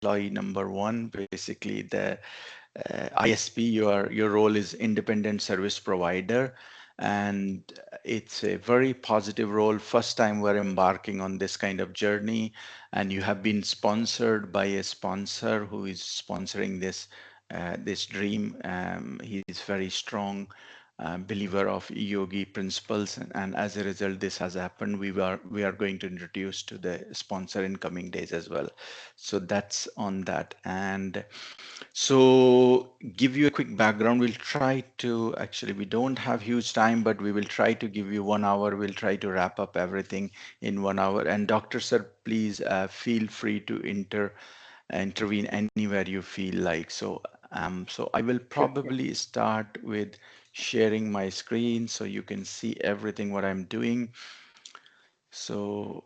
employee number one, basically the ISP. Your role is independent service provider, and it's a very positive role. First time we're embarking on this kind of journey, and you have been sponsored by a sponsor who is sponsoring this dream. He's very strong believer of yogi principles, and as a result this has happened. We are going to introduce to the sponsor in coming days as well. So that's on that. And so give you a quick background. We'll try to, actually we don't have huge time, but we will try to give you 1 hour. We'll try to wrap up everything in 1 hour. And Dr. Sir, please feel free to intervene anywhere you feel like. So I will Sure, sure. probably start with sharing my screen so you can see everything what I'm doing. So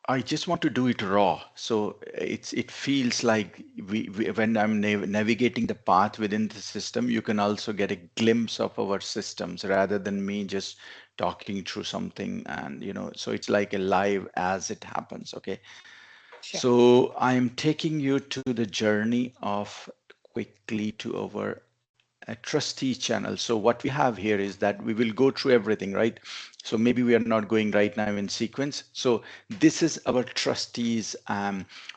I just want to do it raw. So it feels like when I'm navigating the path within the system, you can also get a glimpse of our systems rather than me just talking through something. And so it's like a live as it happens. Okay. Sure. So I'm taking you to the journey of quickly to our a trustee channel. So what we have here is that we will go through everything, right? So maybe we are not going right now in sequence. So this is our trustees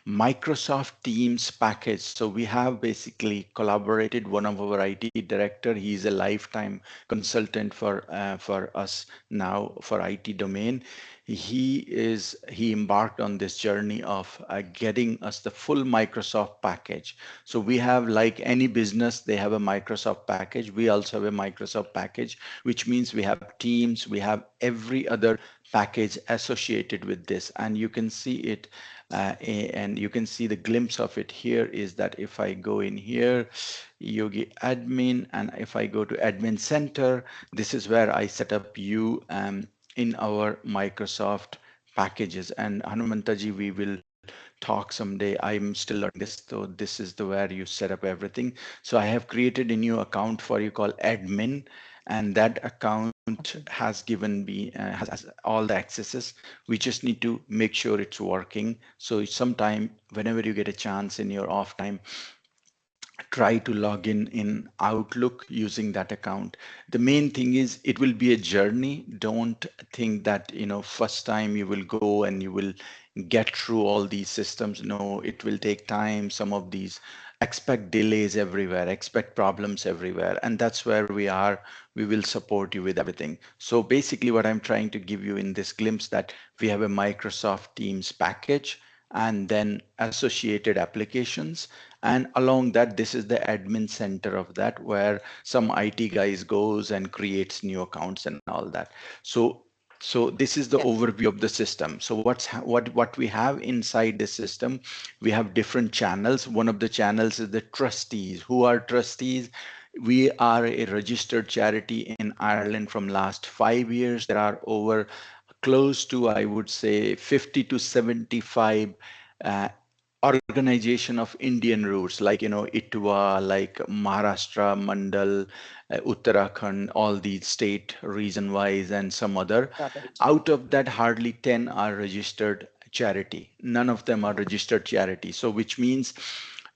Microsoft Teams package. So we have basically collaborated one of our IT director. He is a lifetime consultant for us now for IT domain. He embarked on this journey of getting us the full Microsoft package. So we have, like any business, they have a Microsoft package. We also have a Microsoft package, which means we have Teams, we have every other package associated with this. And you can see it, and you can see the glimpse of it here is that if I go in here, Yogi admin, and if I go to admin center, this is where I set up you in our Microsoft packages. And Hanumantaji, we will talk someday. I'm still learning this. So this is the where you set up everything. So I have created a new account for you called admin, and that account Okay. has given me has all the accesses. We just need to make sure it's working. So sometime whenever you get a chance in your off time, try to log in Outlook using that account. The main thing is it will be a journey. Don't think that first time you will go and you will get through all these systems. No, it will take time. Some of these expect delays everywhere, expect problems everywhere, and that's where we are. We will support you with everything. So basically what I'm trying to give you in this glimpse that we have a Microsoft Teams package and then associated applications, and along that this is the admin center of that where some IT guys goes and creates new accounts and all that. So this is the Yeah. overview of the system. So what we have inside the system, we have different channels. One of the channels is the trustees. Who are trustees? We are a registered charity in Ireland from last 5 years. There are over close to, I would say, 50 to 75 uh, organization of Indian roots, like Itwa, like Maharashtra, Mandal, Uttarakhand, all these state region wise, and some other. Got it. Out of that, hardly 10 are registered charity. None of them are registered charity. So, which means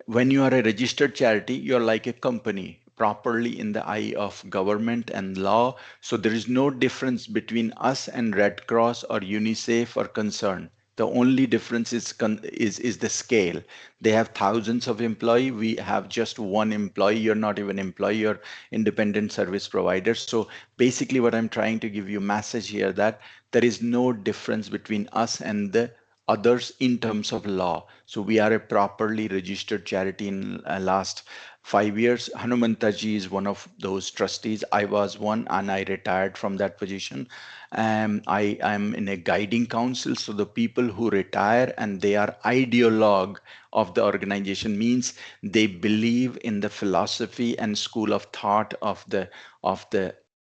when you are a registered charity, you're like a company properly in the eye of government and law. So there is no difference between us and Red Cross or UNICEF or Concern. The only difference is the scale. They have thousands of employee. We have just one employee. You're not even employee. You're independent service provider. So basically, what I'm trying to give you message here that there is no difference between us and the others in terms of law. So we are a properly registered charity in last 5 years. Hanumantaji is one of those trustees. I was one and I retired from that position. I am in a guiding council. So the people who retire and they are ideologue of the organization means they believe in the philosophy and school of thought of the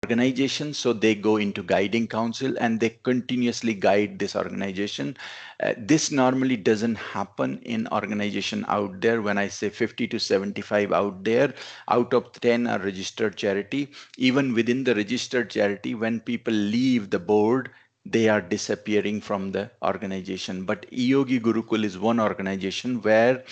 organization. So they go into guiding council and they continuously guide this organization. This normally doesn't happen in organization out there. When I say 50 to 75 out there, out of 10 are registered charity. Even within the registered charity, when people leave the board, they are disappearing from the organization. But Yogi Gurukul is one organization where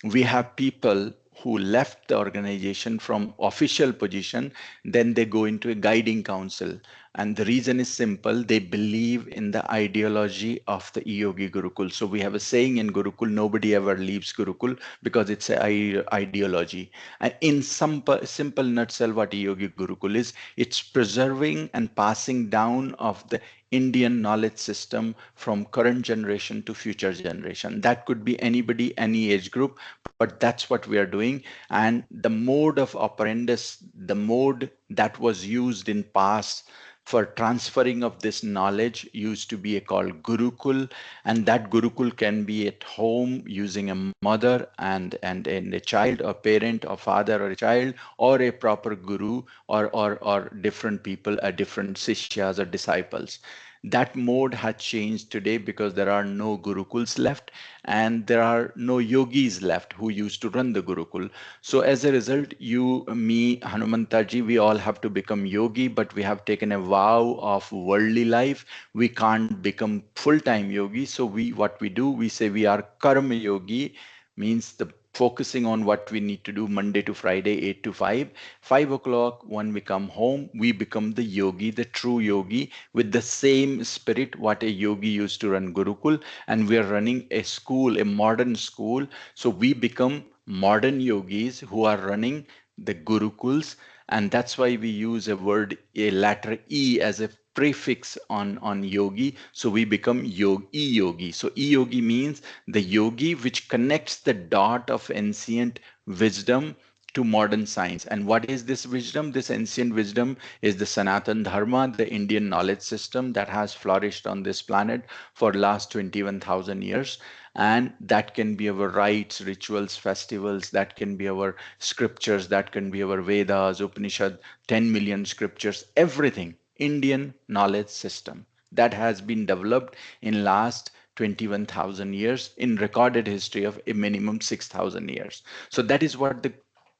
we have people who left the organization from official position, then they go into a guiding council. And the reason is simple, they believe in the ideology of the Yogi Gurukul. So we have a saying in Gurukul, nobody ever leaves Gurukul because it's an ideology. And in some simple nutshell, what Yogi Gurukul is, it's preserving and passing down of the Indian knowledge system from current generation to future generation. That could be anybody, any age group, but that's what we are doing. And the mode of operandus, the mode that was used in past for transferring of this knowledge used to be called Gurukul, and that Gurukul can be at home using a mother and a child, a parent, or father or a child, or a proper guru, or different people, different sishyas or disciples. That mode has changed today because there are no gurukuls left and there are no yogis left who used to run the gurukul. So as a result, you, me, Hanumantaji, we all have to become yogi, but we have taken a vow of worldly life. We can't become full-time yogi. So what we do, we say we are karma yogi, means the focusing on what we need to do Monday to Friday, 8 to 5. 5 o'clock, when we come home, we become the yogi, the true yogi, with the same spirit what a yogi used to run Gurukul. And we are running a school, a modern school. So we become modern yogis who are running the Gurukuls. And that's why we use a word, a letter E as a prefix on yogi. So we become yogi. So e-yogi means the yogi which connects the dot of ancient wisdom to modern science. And what is this wisdom? This ancient wisdom is the Sanatan Dharma, the Indian knowledge system that has flourished on this planet for last 21,000 years. And that can be our rites, rituals, festivals, that can be our scriptures, that can be our Vedas, Upanishad, 10 million scriptures, everything. Indian knowledge system that has been developed in last 21,000 years in recorded history of a minimum 6,000 years. So that is what the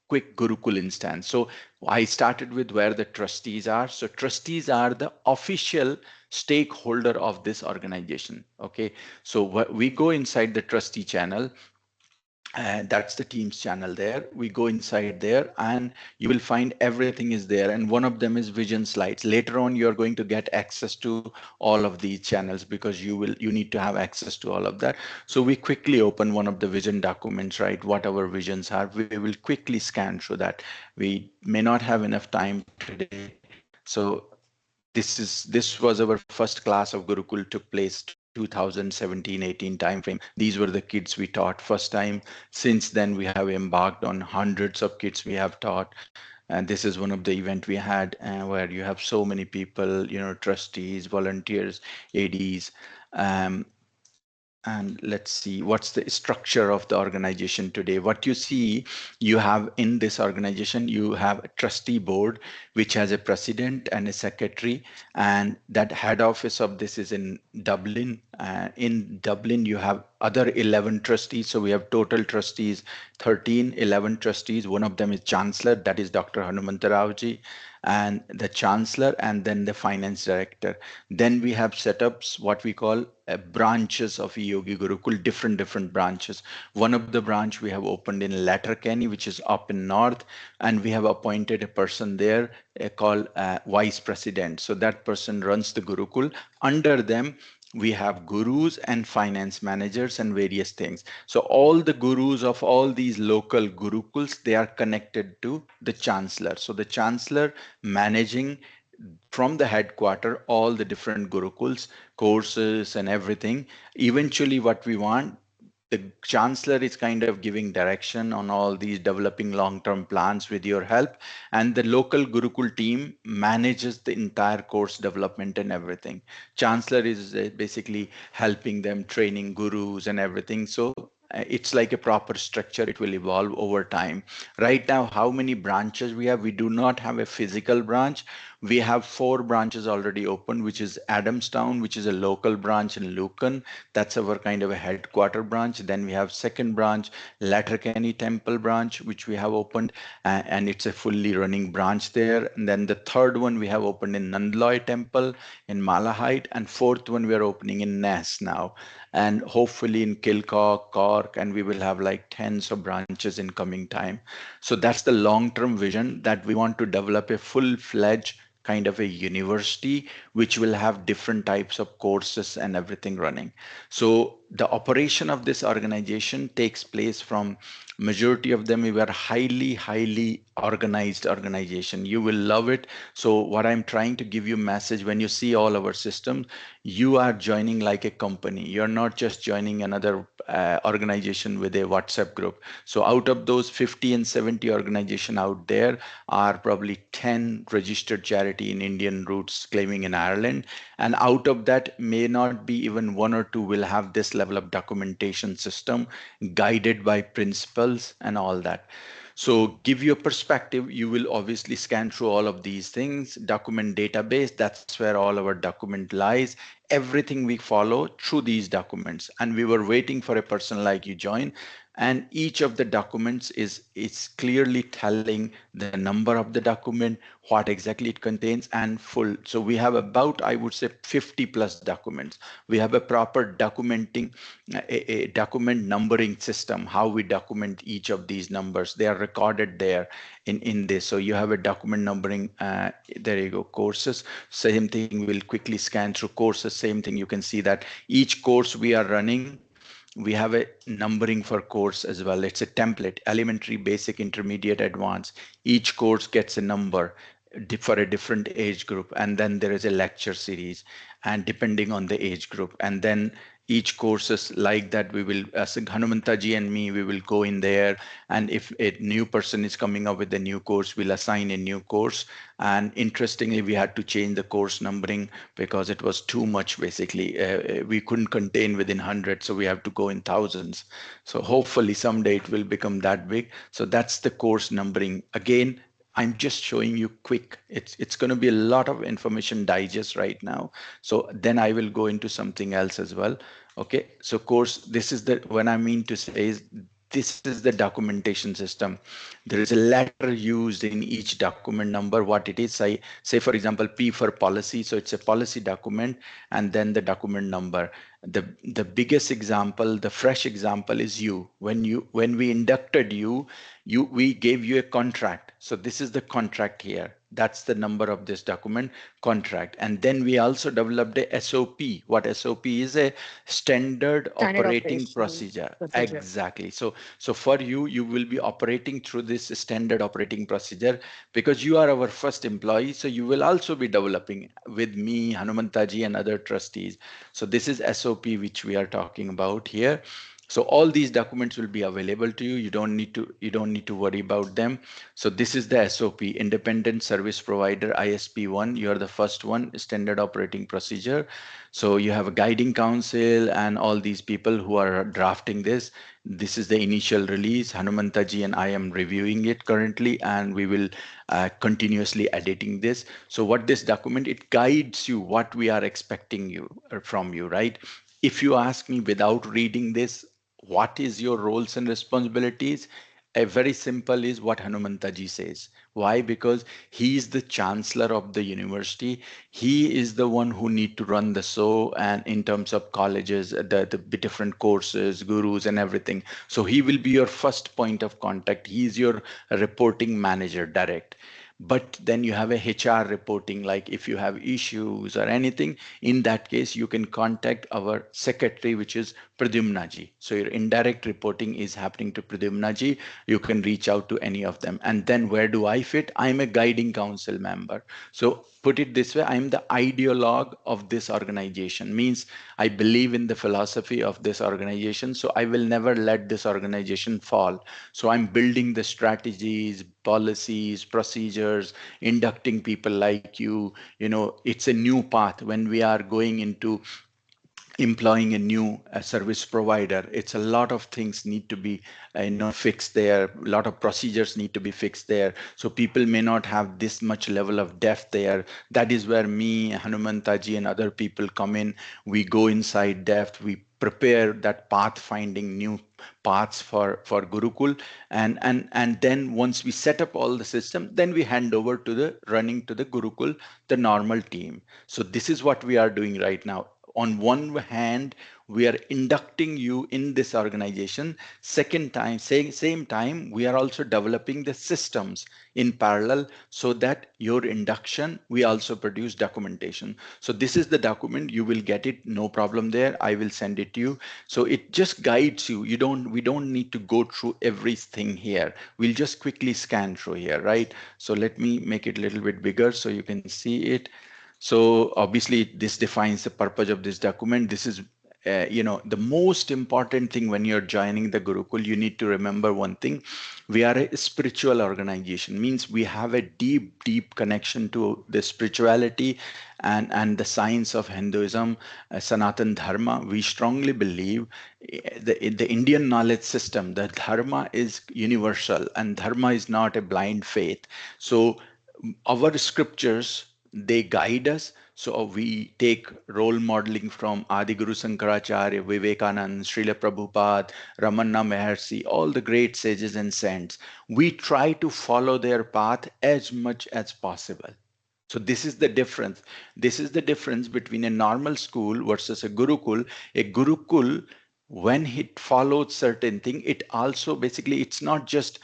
quick Gurukul instance. So I started with where the trustees are. So trustees are the official stakeholder of this organization. Okay. So we go inside the trustee channel, and that's the teams channel there. We go inside there and you will find everything is there, and one of them is vision slides. Later on you're going to get access to all of these channels because you need to have access to all of that. So we quickly open one of the vision documents, right? What our visions are, we will quickly scan through that. We may not have enough time today, so this was our first class of Gurukul, took place 2017-18 timeframe. These were the kids we taught first time. Since then, we have embarked on hundreds of kids we have taught. And this is one of the event we had where you have so many people, trustees, volunteers, ADs. Um, and let's see what's the structure of the organization today. What you see, you have in this organization, you have a trustee board which has a president and a secretary, and that head office of this is in Dublin. In Dublin you have other 11 trustees, so we have total trustees 13, 11 trustees. One of them is chancellor, that is Dr. Hanumantarao, and the chancellor, and then the finance director. Then we have set up what we call branches of Yogi Gurukul, different branches. One of the branch we have opened in Letterkenny, which is up in north, and we have appointed a person there called vice president. So that person runs the Gurukul. Under them we have gurus and finance managers and various things. So all the gurus of all these local gurukuls, they are connected to the chancellor. So the chancellor managing from the headquarter all the different gurukuls, courses and everything. Eventually what we want, the chancellor is kind of giving direction on all these developing long-term plans with your help, and the local gurukul team manages the entire course development and everything. Chancellor is basically helping them, training gurus and everything. So It's like a proper structure. It will evolve over time. Right now, how many branches we have? We do not have a physical branch. We have 4 branches already open, which is Adamstown, which is a local branch in Lucan. That's our kind of a headquarter branch. Then we have second branch, Letterkenny Temple branch, which we have opened, and it's a fully running branch there. And then the third one we have opened in Nandloy Temple in Malahide, and fourth one we are opening in Ness now, and hopefully in Kilcock, Cork, and we will have like tens of branches in coming time. So that's the long-term vision, that we want to develop a full-fledged kind of a university which will have different types of courses and everything running. So the operation of this organization takes place from majority of them. We were highly organized organization. You will love it. So what I'm trying to give you message, when you see all our systems, you are joining like a company. You're not just joining another organization with a WhatsApp group. So out of those 50 and 70 organization out there are probably 10 registered charity in Indian roots claiming in Ireland. And out of that may not be even 1 or 2 will have this level of documentation system guided by principles and all that. So give you a perspective, you will obviously scan through all of these things. Document database, that's where all our document lies. Everything we follow through these documents. And we were waiting for a person like you join. And each of the documents is clearly telling the number of the document, what exactly it contains, and full. So we have about, I would say, 50 plus documents. We have a proper documenting, a document numbering system, how we document each of these numbers. They are recorded there in this. So you have a document numbering, there you go, courses. Same thing, we'll quickly scan through courses. Same thing, you can see that each course we are running, we have a numbering for course as well. It's a template: elementary, basic, intermediate, advanced. Each course gets a number for a different age group, and then there is a lecture series, and depending on the age group, and then each courses like that, we will, as Hanumantaji and me, we will go in there, and if a new person is coming up with a new course, we'll assign a new course. And interestingly, we had to change the course numbering because it was too much. Basically, we couldn't contain within hundreds, so we have to go in thousands. So hopefully someday it will become that big. So that's the course numbering. Again, I'm just showing you quick. It's going to be a lot of information digest right now. So then I will go into something else as well. Okay. So course, this is the, when I mean to say is, this is the documentation system. There is a letter used in each document number, what it is. I say, for example, P for policy. So it's a policy document, and then the document number. The biggest example, the fresh example is you. When we inducted you, we gave you a contract. So this is the contract here. That's the number of this document, contract. And then we also developed a SOP. What SOP is? A standard Standard operating operation procedure. procedure. Exactly. So for you, you will be operating through this standard operating procedure because you are our first employee. So you will also be developing with me, Hanumantaji, and other trustees. So this is SOP which we are talking about here. So all these documents will be available to you. You don't need to worry about them. So this is the SOP, Independent Service Provider, ISP1. You are the first one, standard operating procedure. So you have a guiding council and all these people who are drafting this. This is the initial release. Hanumantaji and I am reviewing it currently, and we will continuously editing this. So what this document, it guides you what we are expecting you from you, right? If you ask me without reading this, what is your roles and responsibilities? A very simple is what Hanumantaji says. Why? Because he is the chancellor of the university. He is the one who need to run the show, and in terms of colleges, the different courses, gurus, and everything. So he will be your first point of contact. He is your reporting manager direct. But then you have a HR reporting, like if you have issues or anything, in that case, you can contact our secretary, which is Pradyumnaji. So your indirect reporting is happening to Pradyumnaji. You can reach out to any of them. And then where do I fit? I'm a guiding council member. So put it this way, I'm the ideologue of this organization. Means I believe in the philosophy of this organization. So I will never let this organization fall. So I'm building the strategies, policies, procedures, inducting people like you. You know, it's a new path when we are going into employing a new service provider. It's a lot of things need to be fixed there, a lot of procedures need to be fixed there, so people may not have this much level of depth there. That is where me, Hanumantaji, and other people come in. We go inside depth, we prepare that path finding new paths for Gurukul, and then once we set up all the system, then we hand over to the running to the Gurukul, the normal team. So this is what we are doing right now. On one hand, we are inducting you in this organization. Second time, same time, we are also developing the systems in parallel, so that your induction, we also produce documentation. So this is the document, you will get it, no problem there, I will send it to you. So it just guides you. We don't need to go through everything here. We'll just quickly scan through here, right? So let me make it a little bit bigger so you can see it. So obviously this defines the purpose of this document. This is the most important thing when you're joining the Gurukul. You need to remember one thing: we are a spiritual organization, means we have a deep connection to the spirituality and the science of Hinduism, Sanatan Dharma. We strongly believe the Indian knowledge system, the Dharma is universal, and Dharma is not a blind faith. So our scriptures, they guide us. So we take role modeling from Adi Guru Sankaracharya, Vivekanand, Srila Prabhupada, Ramana Maharshi, all the great sages and saints. We try to follow their path as much as possible. So this is the difference. This is the difference between a normal school versus a Gurukul. A Gurukul, when it follows certain thing, it also basically, it's not just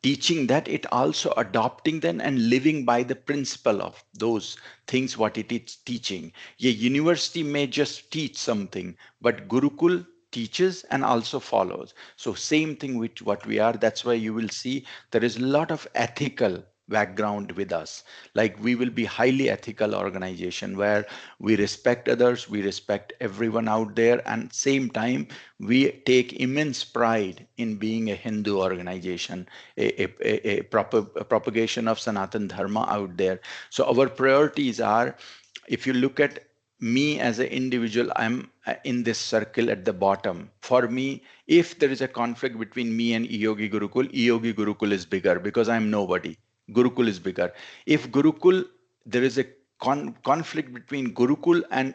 teaching that, it also adopting them and living by the principle of those things what it is teaching. A university may just teach something, but Gurukul teaches and also follows. So same thing with what we are. That's why you will see there is a lot of ethical background with us. Like, we will be highly ethical organization where we respect others, we respect everyone out there, and same time we take immense pride in being a Hindu organization, a propagation of Sanatan Dharma out there. So our priorities are, if you look at me as an individual, I'm in this circle at the bottom. For me, if there is a conflict between me and Yogi Gurukul, Yogi Gurukul is bigger because I'm nobody. Gurukul is bigger. If Gurukul, there is a conflict between Gurukul and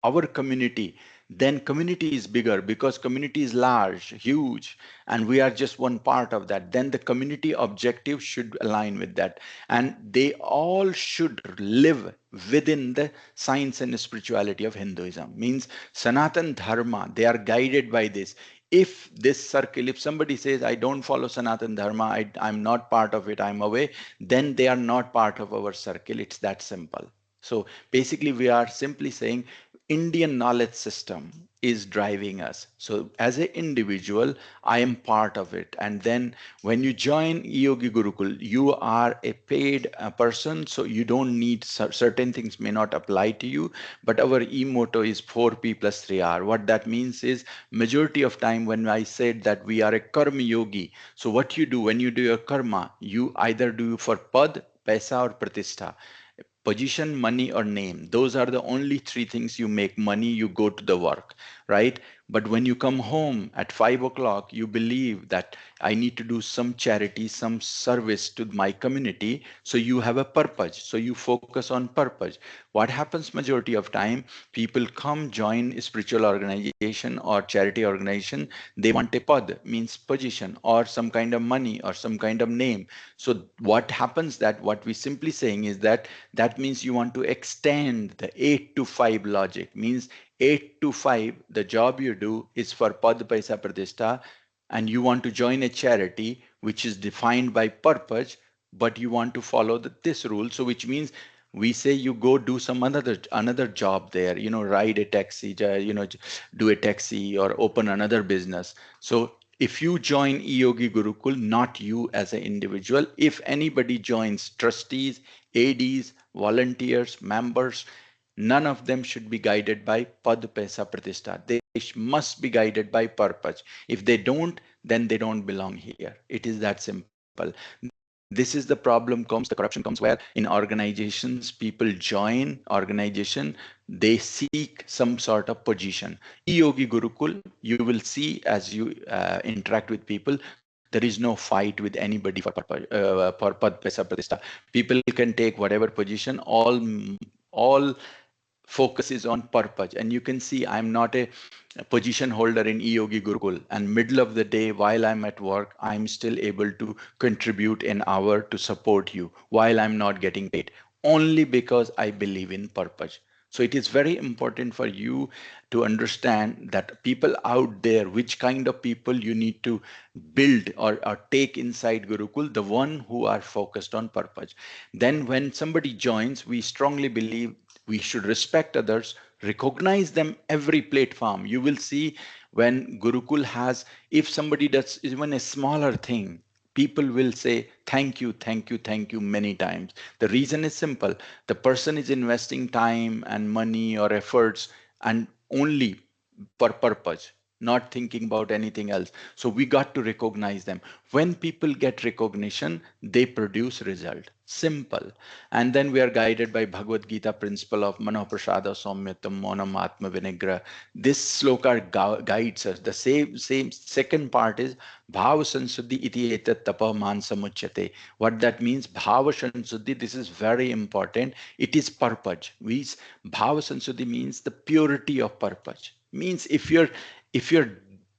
our community, then community is bigger because community is large, huge, and we are just one part of that. Then the community objective should align with that, and they all should live within the science and spirituality of Hinduism. Means Sanatan Dharma, they are guided by this. If this circle, if somebody says, I don't follow Sanatan Dharma, I'm not part of it, I'm away, then they are not part of our circle. It's that simple. So basically, we are simply saying Indian knowledge system is driving us. So as an individual, I am part of it. And then when you join Yogi Gurukul, you are a paid person, so you don't need certain things may not apply to you. But our motto is 4P plus 3R. What that means is, majority of time when I said that we are a karma yogi, so what you do when you do your karma, you either do for pad, paisa, or pratishtha. Position, money, or name. Those are the only three things you make money, you go to the work, right? But when you come home at 5 o'clock, you believe that I need to do some charity, some service to my community. So you have a purpose. So you focus on purpose. What happens majority of time, people come join a spiritual organization or charity organization. They want a pad, means position, or some kind of money or some kind of name. So what happens, that what we simply saying is that that means you want to extend the 8 to 5 logic. Means 8 to 5, the job you do is for Pad Paisa Pratishtha, and you want to join a charity which is defined by purpose, but you want to follow this rule. So which means we say you go do some another job there, ride a taxi, do a taxi or open another business. So if you join Yogi Gurukul, not you as an individual, if anybody joins, trustees, ADs, volunteers, members, none of them should be guided by Pad Paisa Pratishtha. They must be guided by purpose. If they don't, then they don't belong here. It is that simple. This is the problem comes, the corruption comes where in organizations, people join organization, they seek some sort of position. E-Yogi Gurukul, you will see as you interact with people, there is no fight with anybody for Pad Paisa Pratishta. People can take whatever position, all focus is on purpose. And you can see I'm not a position holder in E-Yogi Gurukul. And middle of the day, while I'm at work, I'm still able to contribute an hour to support you while I'm not getting paid, only because I believe in purpose. So it is very important for you to understand that people out there, which kind of people you need to build or take inside Gurukul, the one who are focused on purpose. Then when somebody joins, we strongly believe we should respect others, recognize them every platform. You will see when Gurukul has, if somebody does even a smaller thing, people will say thank you, thank you, thank you many times. The reason is simple. The person is investing time and money or efforts and only for purpose, not thinking about anything else. So we got to recognize them. When people get recognition, they produce result. Simple. And then we are guided by Bhagavad Gita principle of Manoprasada Somyatam Monam Atma Vinigra. This sloka guides us. The same second part is Bhava Sansuddhi iti etat tapa man samuchyate. What that means, Bhava Sansuddhi, this is very important. It is purpose. Bhava Sansuddhi means the purity of purpose. Means if you're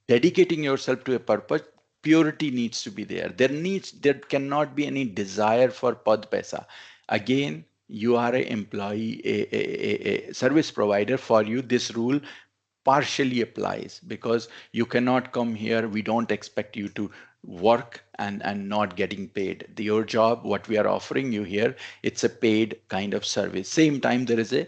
dedicating yourself to a purpose, purity needs to be there. There cannot be any desire for pad paisa. Again, you are an employee, a service provider. For you, this rule partially applies because you cannot come here. We don't expect you to work and not getting paid. Your job, what we are offering you here, it's a paid kind of service. Same time, there is a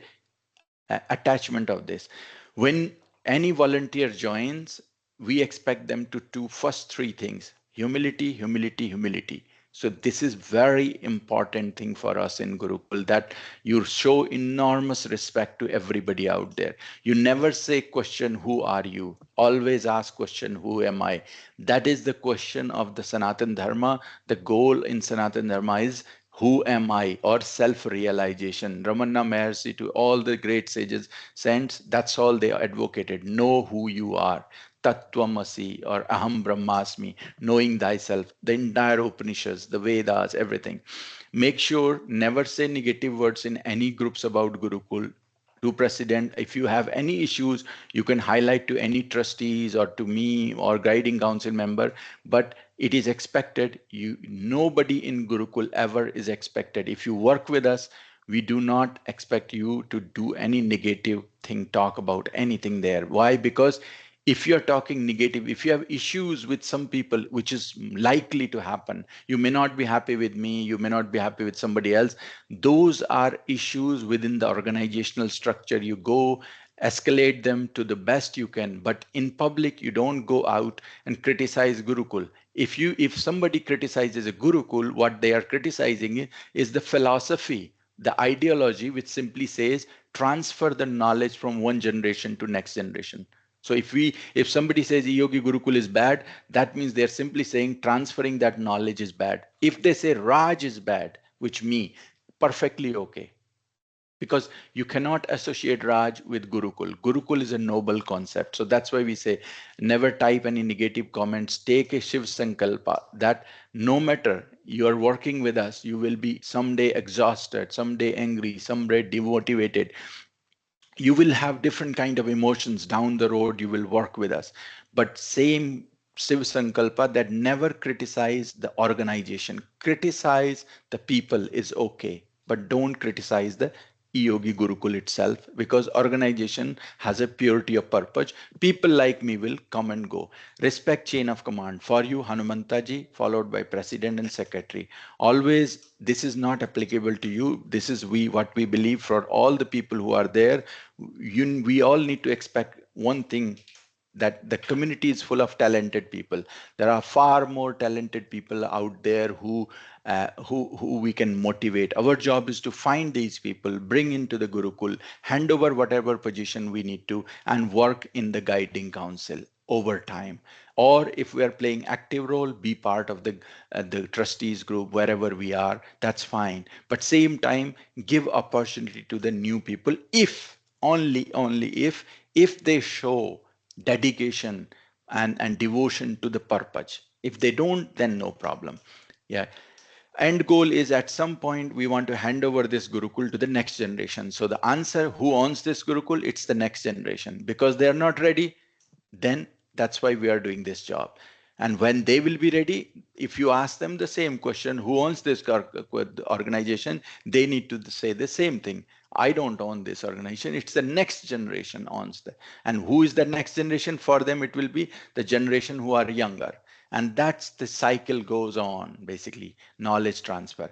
attachment of this. When any volunteer joins, we expect them to do first three things: humility, humility, humility. So this is very important thing for us in Gurukul, that you show enormous respect to everybody out there. You never say question, who are you? Always ask question, who am I? That is the question of the Sanatan Dharma. The goal in Sanatan Dharma is who am I, or self realization. Ramana Maharshi, to all the great sages, saints, that's all they advocated. Know who you are. Tattvamasi or Aham Brahmasmi, knowing thyself, the entire Upanishads, the Vedas, everything. Make sure never say negative words in any groups about Gurukul. To president, if you have any issues, you can highlight to any trustees or to me or guiding council member. But it is expected, you, nobody in Gurukul ever is expected. If you work with us, we do not expect you to do any negative thing, talk about anything there. Why? Because if you're talking negative, if you have issues with some people, which is likely to happen, you may not be happy with me, you may not be happy with somebody else. Those are issues within the organizational structure. You go escalate them to the best you can, but in public, you don't go out and criticize Gurukul. If somebody criticizes a Gurukul, what they are criticizing is the philosophy, the ideology, which simply says transfer the knowledge from one generation to next generation. So if somebody says Yogi Gurukul is bad, that means they're simply saying transferring that knowledge is bad. If they say Raj is bad, which me, perfectly okay. Because you cannot associate Raj with Gurukul. Gurukul is a noble concept. So that's why we say never type any negative comments. Take a Shiv Sankalpa that no matter you are working with us, you will be someday exhausted, someday angry, someday demotivated. You will have different kind of emotions down the road. You will work with us, but same Shiv Sankalpa that never criticize the organization. Criticize the people is okay, but don't criticize the Yogi Gurukul itself, because organization has a purity of purpose. People like me will come and go. Respect chain of command. For you, Hanumantaji, followed by president and secretary. Always, this is not applicable to you. This is what we believe for all the people who are there. We all need to expect one thing, that the community is full of talented people. There are far more talented people out there who we can motivate. Our job is to find these people, bring into the Gurukul, hand over whatever position we need to, and work in the guiding council. over time. Or if we are playing active role, be part of the trustees group wherever we are, that's fine. But same time, give opportunity to the new people if only if they show dedication and devotion to the purpose. If they don't, then no problem. Yeah. End goal is at some point we want to hand over this gurukul to the next generation. So the answer, who owns this gurukul? It's the next generation. Because they are not ready, then that's why we are doing this job. And when they will be ready, if you ask them the same question, who owns this organization, they need to say the same thing. I don't own this organization. It's the next generation owns the. And who is the next generation? For them, it will be the generation who are younger. And that's the cycle goes on, basically, knowledge transfer.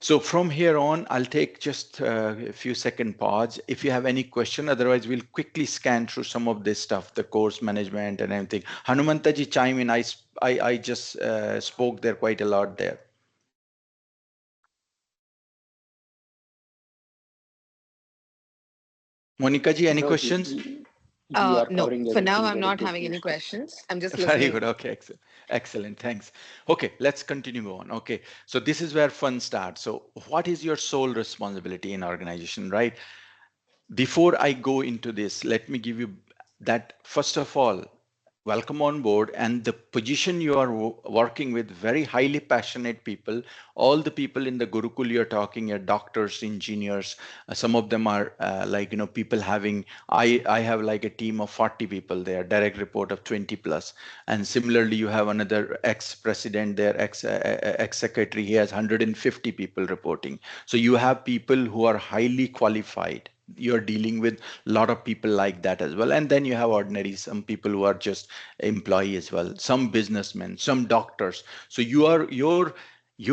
So from here on, I'll take just a few second pause. If you have any question, otherwise we'll quickly scan through some of this stuff, the course management and everything. Hanumantaji chime in. I just spoke there quite a lot there. Monica ji, any No, questions? you are No, covering for now, everything I'm very not good, having any Piyush. questions. I'm just Very good. listening. Okay, excellent. Excellent. Thanks. Okay, let's continue on. Okay, so this is where fun starts. So, what is your sole responsibility in organization, right? Before I go into this, let me give you that first of all, welcome on board. And the position you are working with, very highly passionate people. All the people in the Gurukul you're talking are doctors, engineers. Some of them are like, people having, I have like a team of 40 people there, direct report of 20 plus. And similarly, you have another ex-president there, ex-secretary, he has 150 people reporting. So you have people who are highly qualified. You're dealing with a lot of people like that as well. And then you have ordinary, some people who are just employee as well, some businessmen, some doctors. So your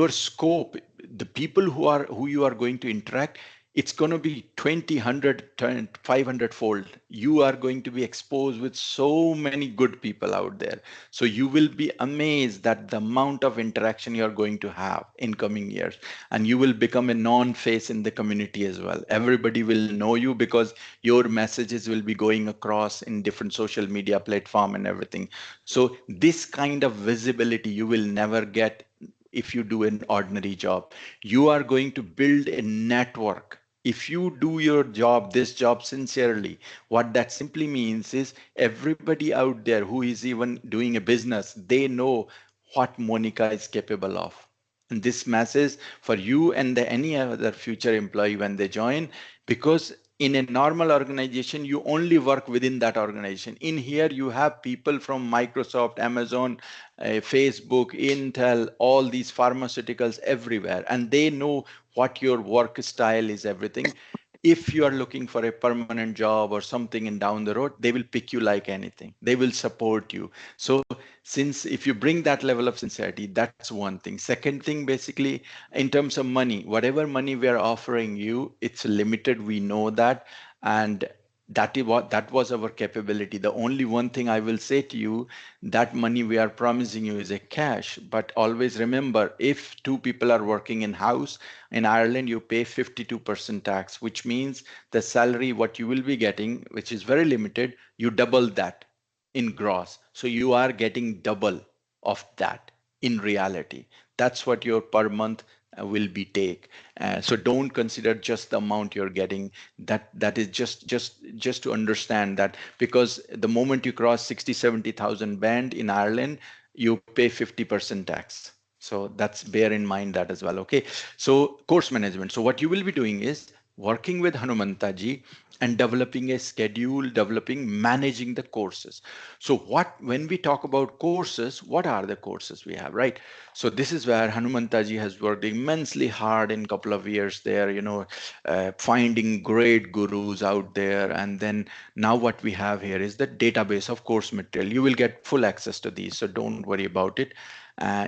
scope, the people who you are going to interact, it's going to be 20, 100, 500 fold. You are going to be exposed with so many good people out there. So you will be amazed that the amount of interaction you're going to have in coming years. And you will become a non-face in the community as well. Everybody will know you because your messages will be going across in different social media platform and everything. So this kind of visibility you will never get if you do an ordinary job. You are going to build a network. If you do your job, this job sincerely, what that simply means is everybody out there who is even doing a business, they know what Monica is capable of. And this message for you and any other future employee when they join, because in a normal organization, you only work within that organization. In here, you have people from Microsoft, Amazon, Facebook, Intel, all these pharmaceuticals everywhere, and they know what your work style is, everything. If you are looking for a permanent job or something in down the road, they will pick you like anything. They will support you. So since if you bring that level of sincerity, that's one thing. Second thing, basically, in terms of money, whatever money we are offering you, it's limited. We know that. And that is what that was our capability. The only one thing I will say to you, that money we are promising you is a cash. But always remember, if two people are working in house in Ireland, you pay 52% tax, which means the salary what you will be getting, which is very limited, you double that in gross. So you are getting double of that in reality. That's what your per month will be take. So don't consider just the amount you're getting. That is just to understand that, because the moment you cross 60, 70,000 band in Ireland, you pay 50% tax. So that's bear in mind that as well. Okay. So course management. So what you will be doing is working with Hanumantaji and developing a schedule, developing, managing the courses. So when we talk about courses, what are the courses we have, right? So this is where Hanumantaji has worked immensely hard in a couple of years there, finding great gurus out there. And then now what we have here is the database of course material. You will get full access to these, so don't worry about it. Uh,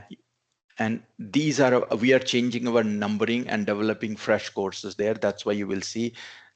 and these are, we are changing our numbering and developing fresh courses there. That's why you will see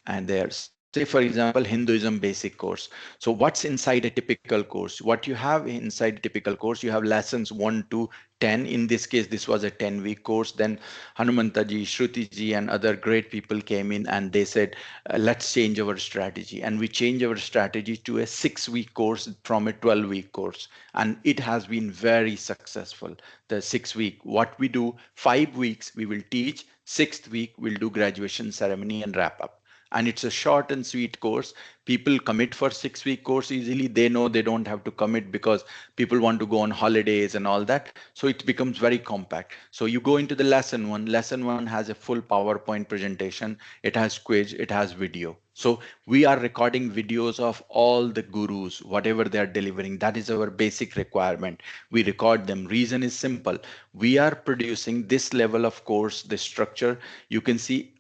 and there. So Say for example, Hinduism basic course. So what's inside a typical course? What you have inside a typical course, you have lessons 1 to 10. In this case, this was a 10-week course. Then Hanumantaji, Shrutiji, and other great people came in and they said, let's change our strategy. And we change our strategy to a 6-week course from a 12-week course. And it has been very successful. The 6 week, what we do, 5 weeks we will teach, 6th week we'll do graduation ceremony and wrap up. And it's a short and sweet course. People commit for 6 week course easily. They know they don't have to commit because people want to go on holidays and all that. So it becomes very compact. So you go into the lesson one. Lesson one has a full PowerPoint presentation. It has quiz, it has video. So we are recording videos of all the gurus, whatever they are delivering. That is our basic requirement. We record them. Reason is simple. We are producing this level of course, the structure. You can see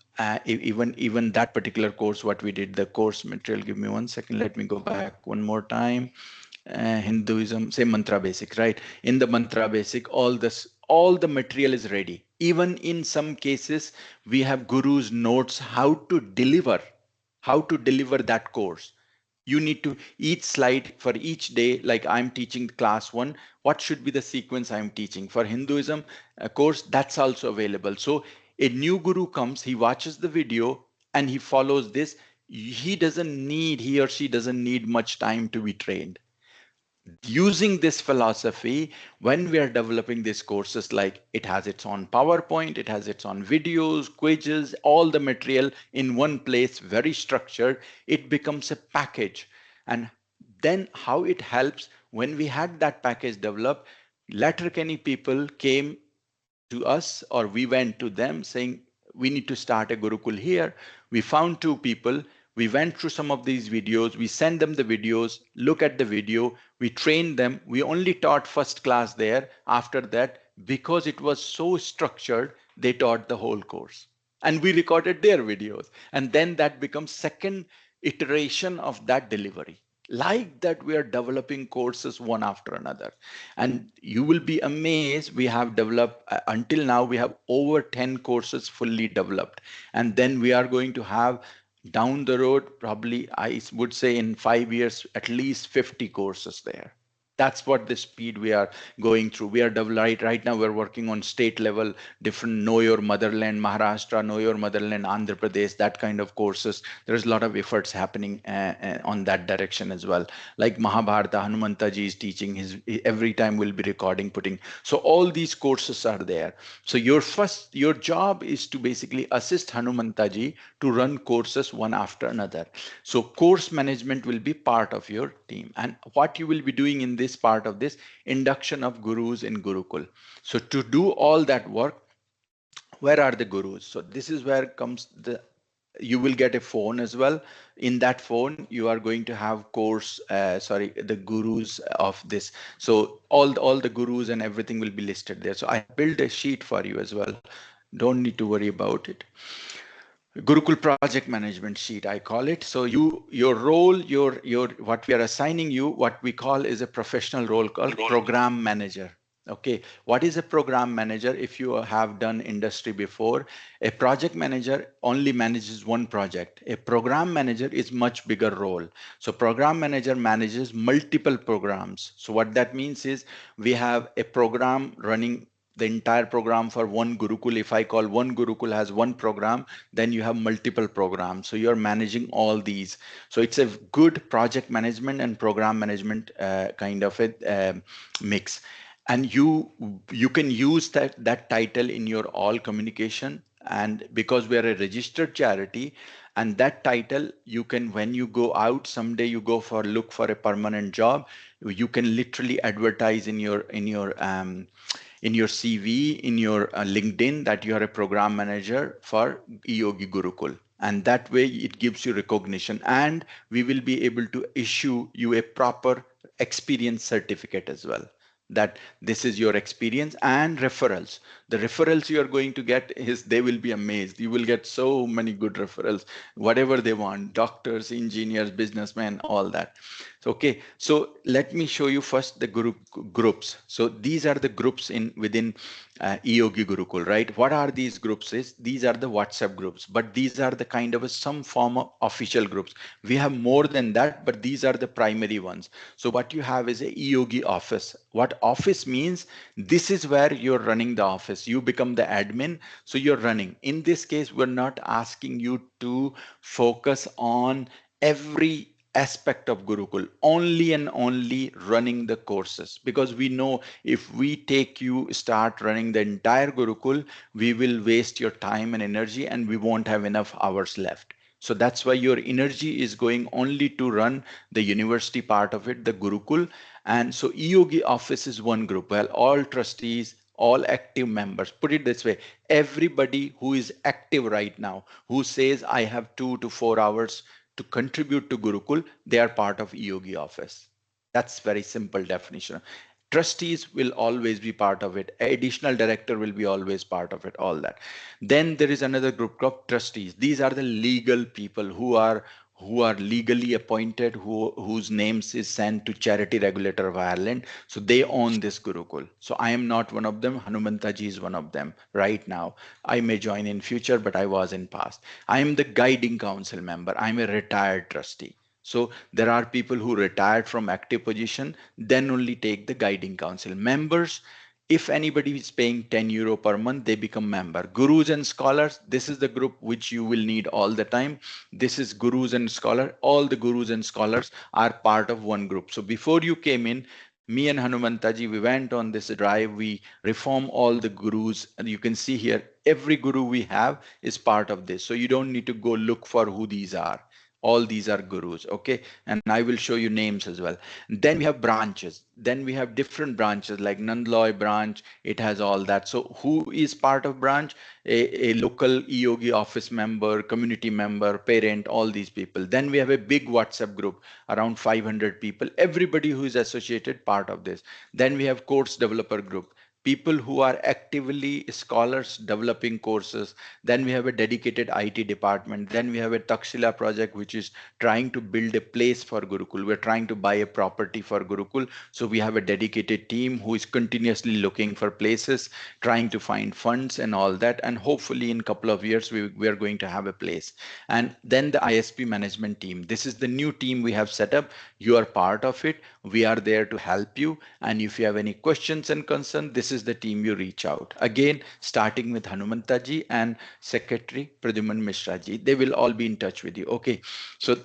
even that particular course, what we did, the course material. Give me 1 second. Let me go back one more time. Hinduism, say mantra basic, right? In the mantra basic, all the material is ready. Even in some cases, we have gurus' notes how to deliver that course. You need to each slide for each day, like I'm teaching class one, what should be the sequence I'm teaching for Hinduism course, that's also available. So a new guru comes, he watches the video and he follows this. He or she doesn't need much time to be trained. Using this philosophy, when we are developing these courses, like it has its own PowerPoint, it has its own videos, quizzes, all the material in one place, very structured, it becomes a package. And then how it helps, when we had that package developed, Letterkenny people came to us or we went to them saying, we need to start a Gurukul here. We found 2 people. We went through some of these videos. We sent them the videos, look at the video. We trained them. We only taught first class there. After that, because it was so structured, they taught the whole course. And we recorded their videos. And then that becomes second iteration of that delivery. Like that, we are developing courses one after another. And you will be amazed, we have developed, until now, we have over 10 courses fully developed. And then we are going to have down the road, probably, I would say in 5 years, at least 50 courses there. That's what the speed we are going through. We are right now, we're working on state level, different Know Your Motherland, Maharashtra, Know Your Motherland, Andhra Pradesh, that kind of courses. There's a lot of efforts happening on that direction as well. Like Mahabharata, Hanumantaji is teaching every time we'll be recording, putting. So all these courses are there. So your job is to basically assist Hanumantaji to run courses one after another. So course management will be part of your team. And what you will be doing in this part of this induction of gurus in Gurukul. So to do all that work, where are the gurus? So this is where comes you will get a phone as well. In that phone, you are going to have the gurus of this. So all the gurus and everything will be listed there. So I have built a sheet for you as well. Don't need to worry about it. Gurukul project management sheet, I call it. So your role, what we are assigning you, what we call is a professional role called program manager. Okay, what is a program manager? If you have done industry before, a project manager only manages one project. A program manager is much bigger role. So program manager manages multiple programs. So what that means is we have a program running the entire program for one Gurukul. If I call one Gurukul has one program, then you have multiple programs. So you're managing all these. So it's a good project management and program management kind of a mix. And you can use that title in your all communication. And because we are a registered charity, and that title, you can, when you go out someday, you go for look for a permanent job, you can literally advertise in your CV, in your LinkedIn, that you are a program manager for Yogi Gurukul. And that way it gives you recognition, and we will be able to issue you a proper experience certificate as well, that this is your experience. And referrals, the referrals you are going to get is, they will be amazed. You will get so many good referrals, whatever they want, doctors, engineers, businessmen, all that. Okay, so let me show you first the groups. So these are the groups in within Yogi Gurukul, right? What are these groups? Is these are the WhatsApp groups, but these are the kind of some form of official groups. We have more than that, but these are the primary ones. So what you have is a Yogi office. What office means? This is where you're running the office. You become the admin, so you're running. In this case, we're not asking you to focus on every aspect of Gurukul, only and only running the courses, because we know if we take you start running the entire Gurukul, we will waste your time and energy and we won't have enough hours left. So that's why your energy is going only to run the university part of it, the Gurukul. And so EOG office is one group. Well, all trustees, all active members, put it this way, everybody who is active right now, who says I have 2 to 4 hours to contribute to Gurukul, they are part of Yogi office. That's very simple definition. Trustees will always be part of it. Additional director will be always part of it, all that. Then there is another group of trustees. These are the legal people who are legally appointed, whose names is sent to Charity Regulator of Ireland. So they own this Gurukul. So I am not one of them. Hanumantaji is one of them right now. I may join in future, but I was in past. I am the guiding council member. I'm a retired trustee. So there are people who retired from active position, then only take the guiding council. Members, if anybody is paying €10 per month, they become member. Gurus and scholars, this is the group which you will need all the time. This is gurus and scholar. All the gurus and scholars are part of one group. So before you came in, me and Hanumantaji, we went on this drive. We reform all the gurus, and you can see here every guru we have is part of this. So you don't need to go look for who these are. All these are gurus. Okay, and I will show you names as well. Then we have branches. Then we have different branches like Nandloy branch. It has all that. So who is part of branch? A local EOG office member, community member, parent, all these people. Then we have a big WhatsApp group, around 500 people. Everybody who is associated part of this. Then we have course developer group, people who are actively scholars developing courses. Then we have a dedicated IT department. Then we have a Takshila project, which is trying to build a place for Gurukul. We're trying to buy a property for Gurukul. So we have a dedicated team who is continuously looking for places, trying to find funds and all that. And hopefully in a couple of years, we are going to have a place. And then the ISP management team. This is the new team we have set up. You are part of it. We are there to help you. And if you have any questions and concerns, this is the team you reach out. Again, starting with Hanumantaji and Secretary Pradyuman Mishra ji. They will all be in touch with you. Okay. So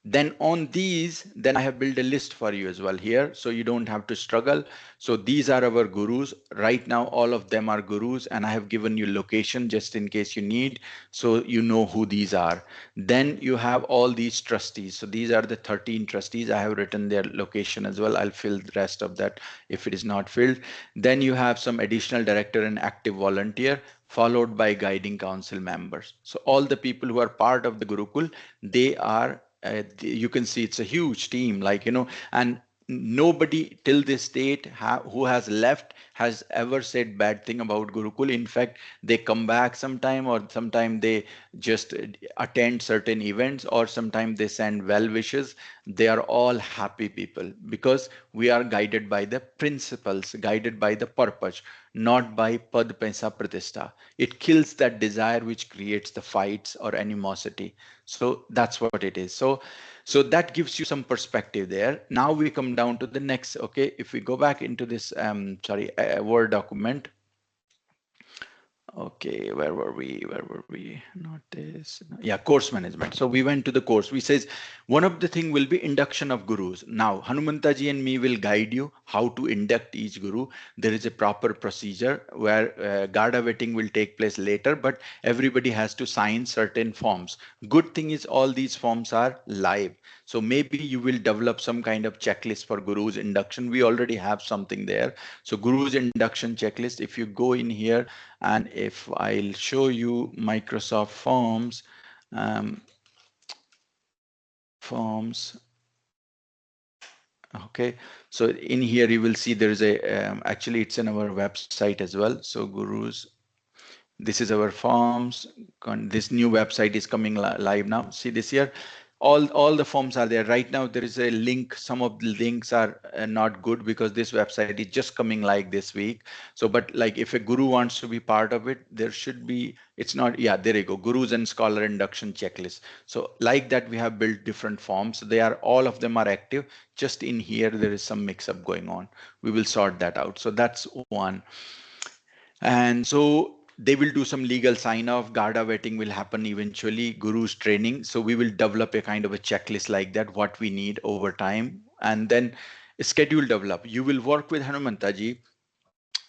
then on these, then I have built a list for you as well here, so you don't have to struggle. So these are our gurus right now. All of them are gurus, and I have given you location just in case you need, so you know who these are. Then you have all these trustees. So these are the 13 trustees. I have written their location as well. I'll fill the rest of that if it is not filled. Then you have some additional director and active volunteer, followed by guiding council members. So all the people who are part of the Gurukul, they are you can see it's a huge team, like, and nobody till this date who has left has ever said bad thing about Gurukul. In fact, they come back sometime, or sometime they just attend certain events, or sometimes they send well wishes. They are all happy people because we are guided by the principles, guided by the purpose, not by pad paisa pratishta. It kills that desire which creates the fights or animosity. So that's what it is. So that gives you some perspective there. Now we come down to the next. Okay, if we go back into this Word document. Okay, where were we? Where were we? Not this. Yeah, course management. So we went to the course. We says one of the thing will be induction of gurus. Now Hanumantaji and me will guide you how to induct each guru. There is a proper procedure where Garda vetting will take place later, but everybody has to sign certain forms. Good thing is all these forms are live. So maybe you will develop some kind of checklist for gurus induction. We already have something there. So gurus induction checklist. If you go in here, and if I'll show you Microsoft Forms, forms. Okay, so in here you will see there is a actually it's in our website as well. So gurus, this is our forms. This new website is coming live now. See this here. All the forms are there right now. There is a link. Some of the links are not good because this website is just coming like this week. So but like if a guru wants to be part of it, there should be, it's not, yeah, there you go, gurus and scholar induction checklist. So like that we have built different forms. They are, all of them are active. Just in here there is some mix up going on. We will sort that out. So that's one. And so they will do some legal sign off. GARDA vetting will happen eventually, guru's training. So we will develop a kind of a checklist like that, what we need over time. And then schedule develop. You will work with Hanumantaji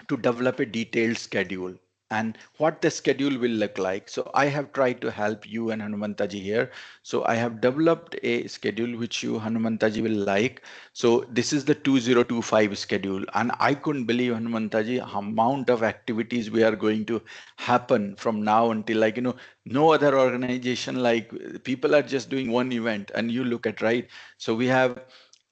to develop a detailed schedule and what the schedule will look like. So I have tried to help you and Hanumantaji here. So I have developed a schedule which you Hanumantaji will like. So this is the 2025 schedule, and I couldn't believe, Hanumantaji, amount of activities we are going to happen from now until, like, no other organization, like people are just doing one event and you look at, right? So we have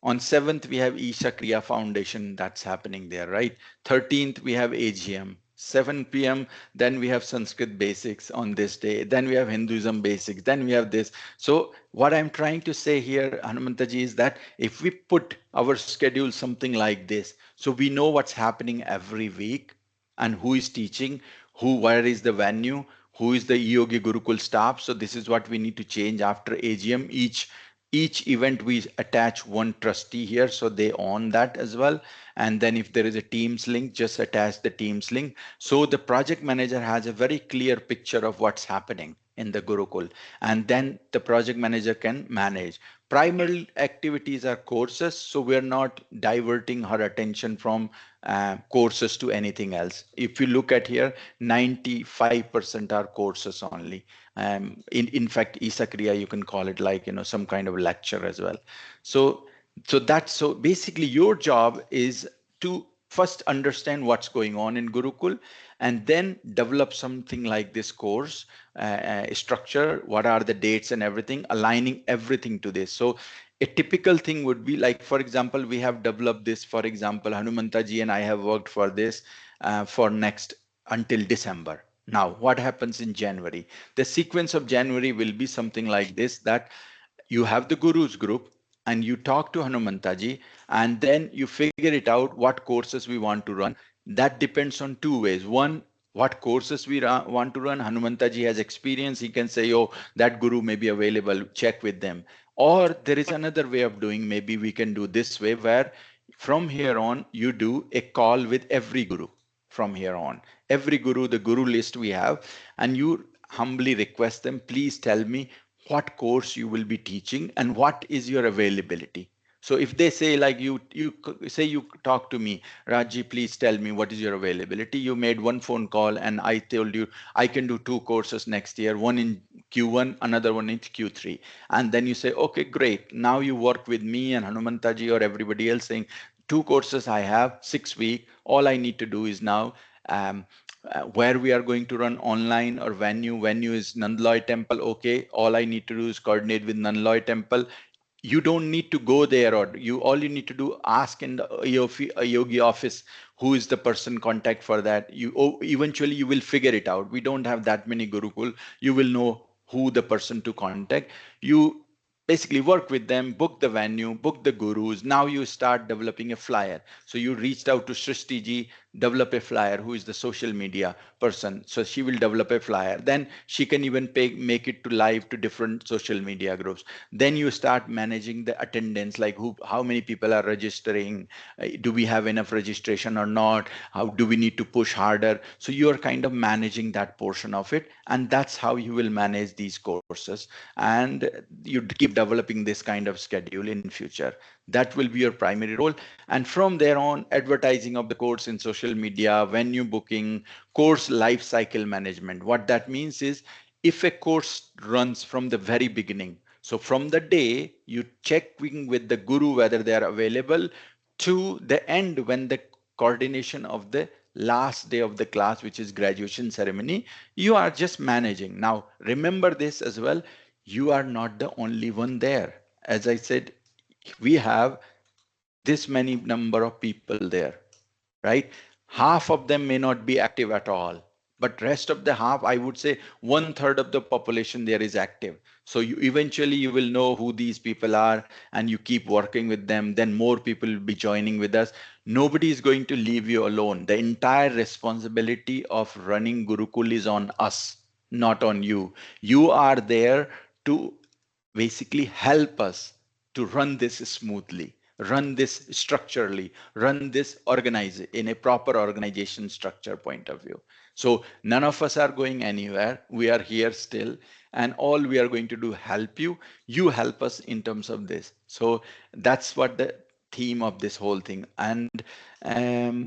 on 7th, we have Isha Kriya Foundation that's happening there, right? 13th, we have AGM. 7 p.m. Then we have Sanskrit basics on this day. Then we have Hinduism basics. Then we have this. So what I'm trying to say here, Hanumantaji, is that if we put our schedule something like this, so we know what's happening every week and who is teaching, where is the venue, who is the Yogi Gurukul staff. So this is what we need to change after AGM. Each event we attach one trustee here, so they own that as well. And then if there is a Teams link, just attach the Teams link. So the project manager has a very clear picture of what's happening in the Gurukul, and then the project manager can manage. Primary activities are courses, so we're not diverting her attention from courses to anything else. If you look at here, 95% are courses only. In fact, Isakriya, you can call it like, some kind of lecture as well. So so basically your job is to first understand what's going on in Gurukul and then develop something like this course structure. What are the dates and everything, aligning everything to this. So a typical thing would be like, for example, we have developed this, for example, Hanumantaji and I have worked for this for next until December. Now, what happens in January? The sequence of January will be something like this, that you have the gurus group and you talk to Hanumantaji, and then you figure it out what courses we want to run. That depends on two ways. One, what courses we want to run. Hanumantaji has experience. He can say, oh, that guru may be available, check with them. Or there is another way of doing, maybe we can do this way, where from here on, you do a call with every guru from here on. Every guru, the guru list we have, and you humbly request them, please tell me what course you will be teaching and what is your availability. So if they say, like, you talk to me, Raji, please tell me what is your availability. You made one phone call and I told you I can do two courses next year, one in Q1, another one in Q3. And then you say, okay, great. Now you work with me and Hanumantaji or everybody else saying, two courses I have, 6 weeks. All I need to do is now um, where we are going to run online or venue. Venue is Nandloy Temple. Okay, all I need to do is coordinate with Nandloy Temple. You don't need to go there, or all you need to do, ask in the yogi office who is the person contact for that. Eventually you will figure it out. We don't have that many Gurukul. You will know who the person to contact. You basically work with them, book the venue, book the gurus. Now you start developing a flyer. So you reached out to Srishti ji, develop a flyer, who is the social media person. So she will develop a flyer. Then she can even make it to live to different social media groups. Then you start managing the attendance, like how many people are registering, do we have enough registration or not, how do we need to push harder. So you are kind of managing that portion of it, and that's how you will manage these courses. And you keep developing this kind of schedule in future. That will be your primary role. And from there on, advertising of the course in social media, venue booking, course life cycle management. What that means is, if a course runs from the very beginning, so from the day you checking with the guru whether they are available to the end, when the coordination of the last day of the class, which is graduation ceremony, you are just managing. Now remember this as well, you are not the only one there. As I said, we have this many number of people there, right? Half of them may not be active at all. but rest of the half, I would say one third of the population there is active. So you eventually you will know who these people are, and you keep working with them, then more people will be joining with us. Nobody is going to leave you alone. The entire responsibility of running Gurukul is on us, not on you. You are there to basically help us to run this smoothly, run this structurally, run this organize in a proper organization structure point of view. So none of us are going anywhere. We are here still, and all we are going to do help you. You help us in terms of this. So that's what the theme of this whole thing. And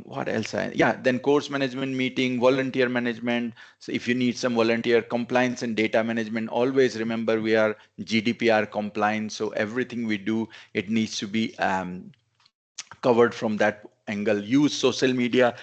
what else? Yeah, then course management meeting, volunteer management. So if you need some volunteer compliance and data management, always remember we are GDPR compliant. So everything we do, it needs to be covered from that angle. Use social media.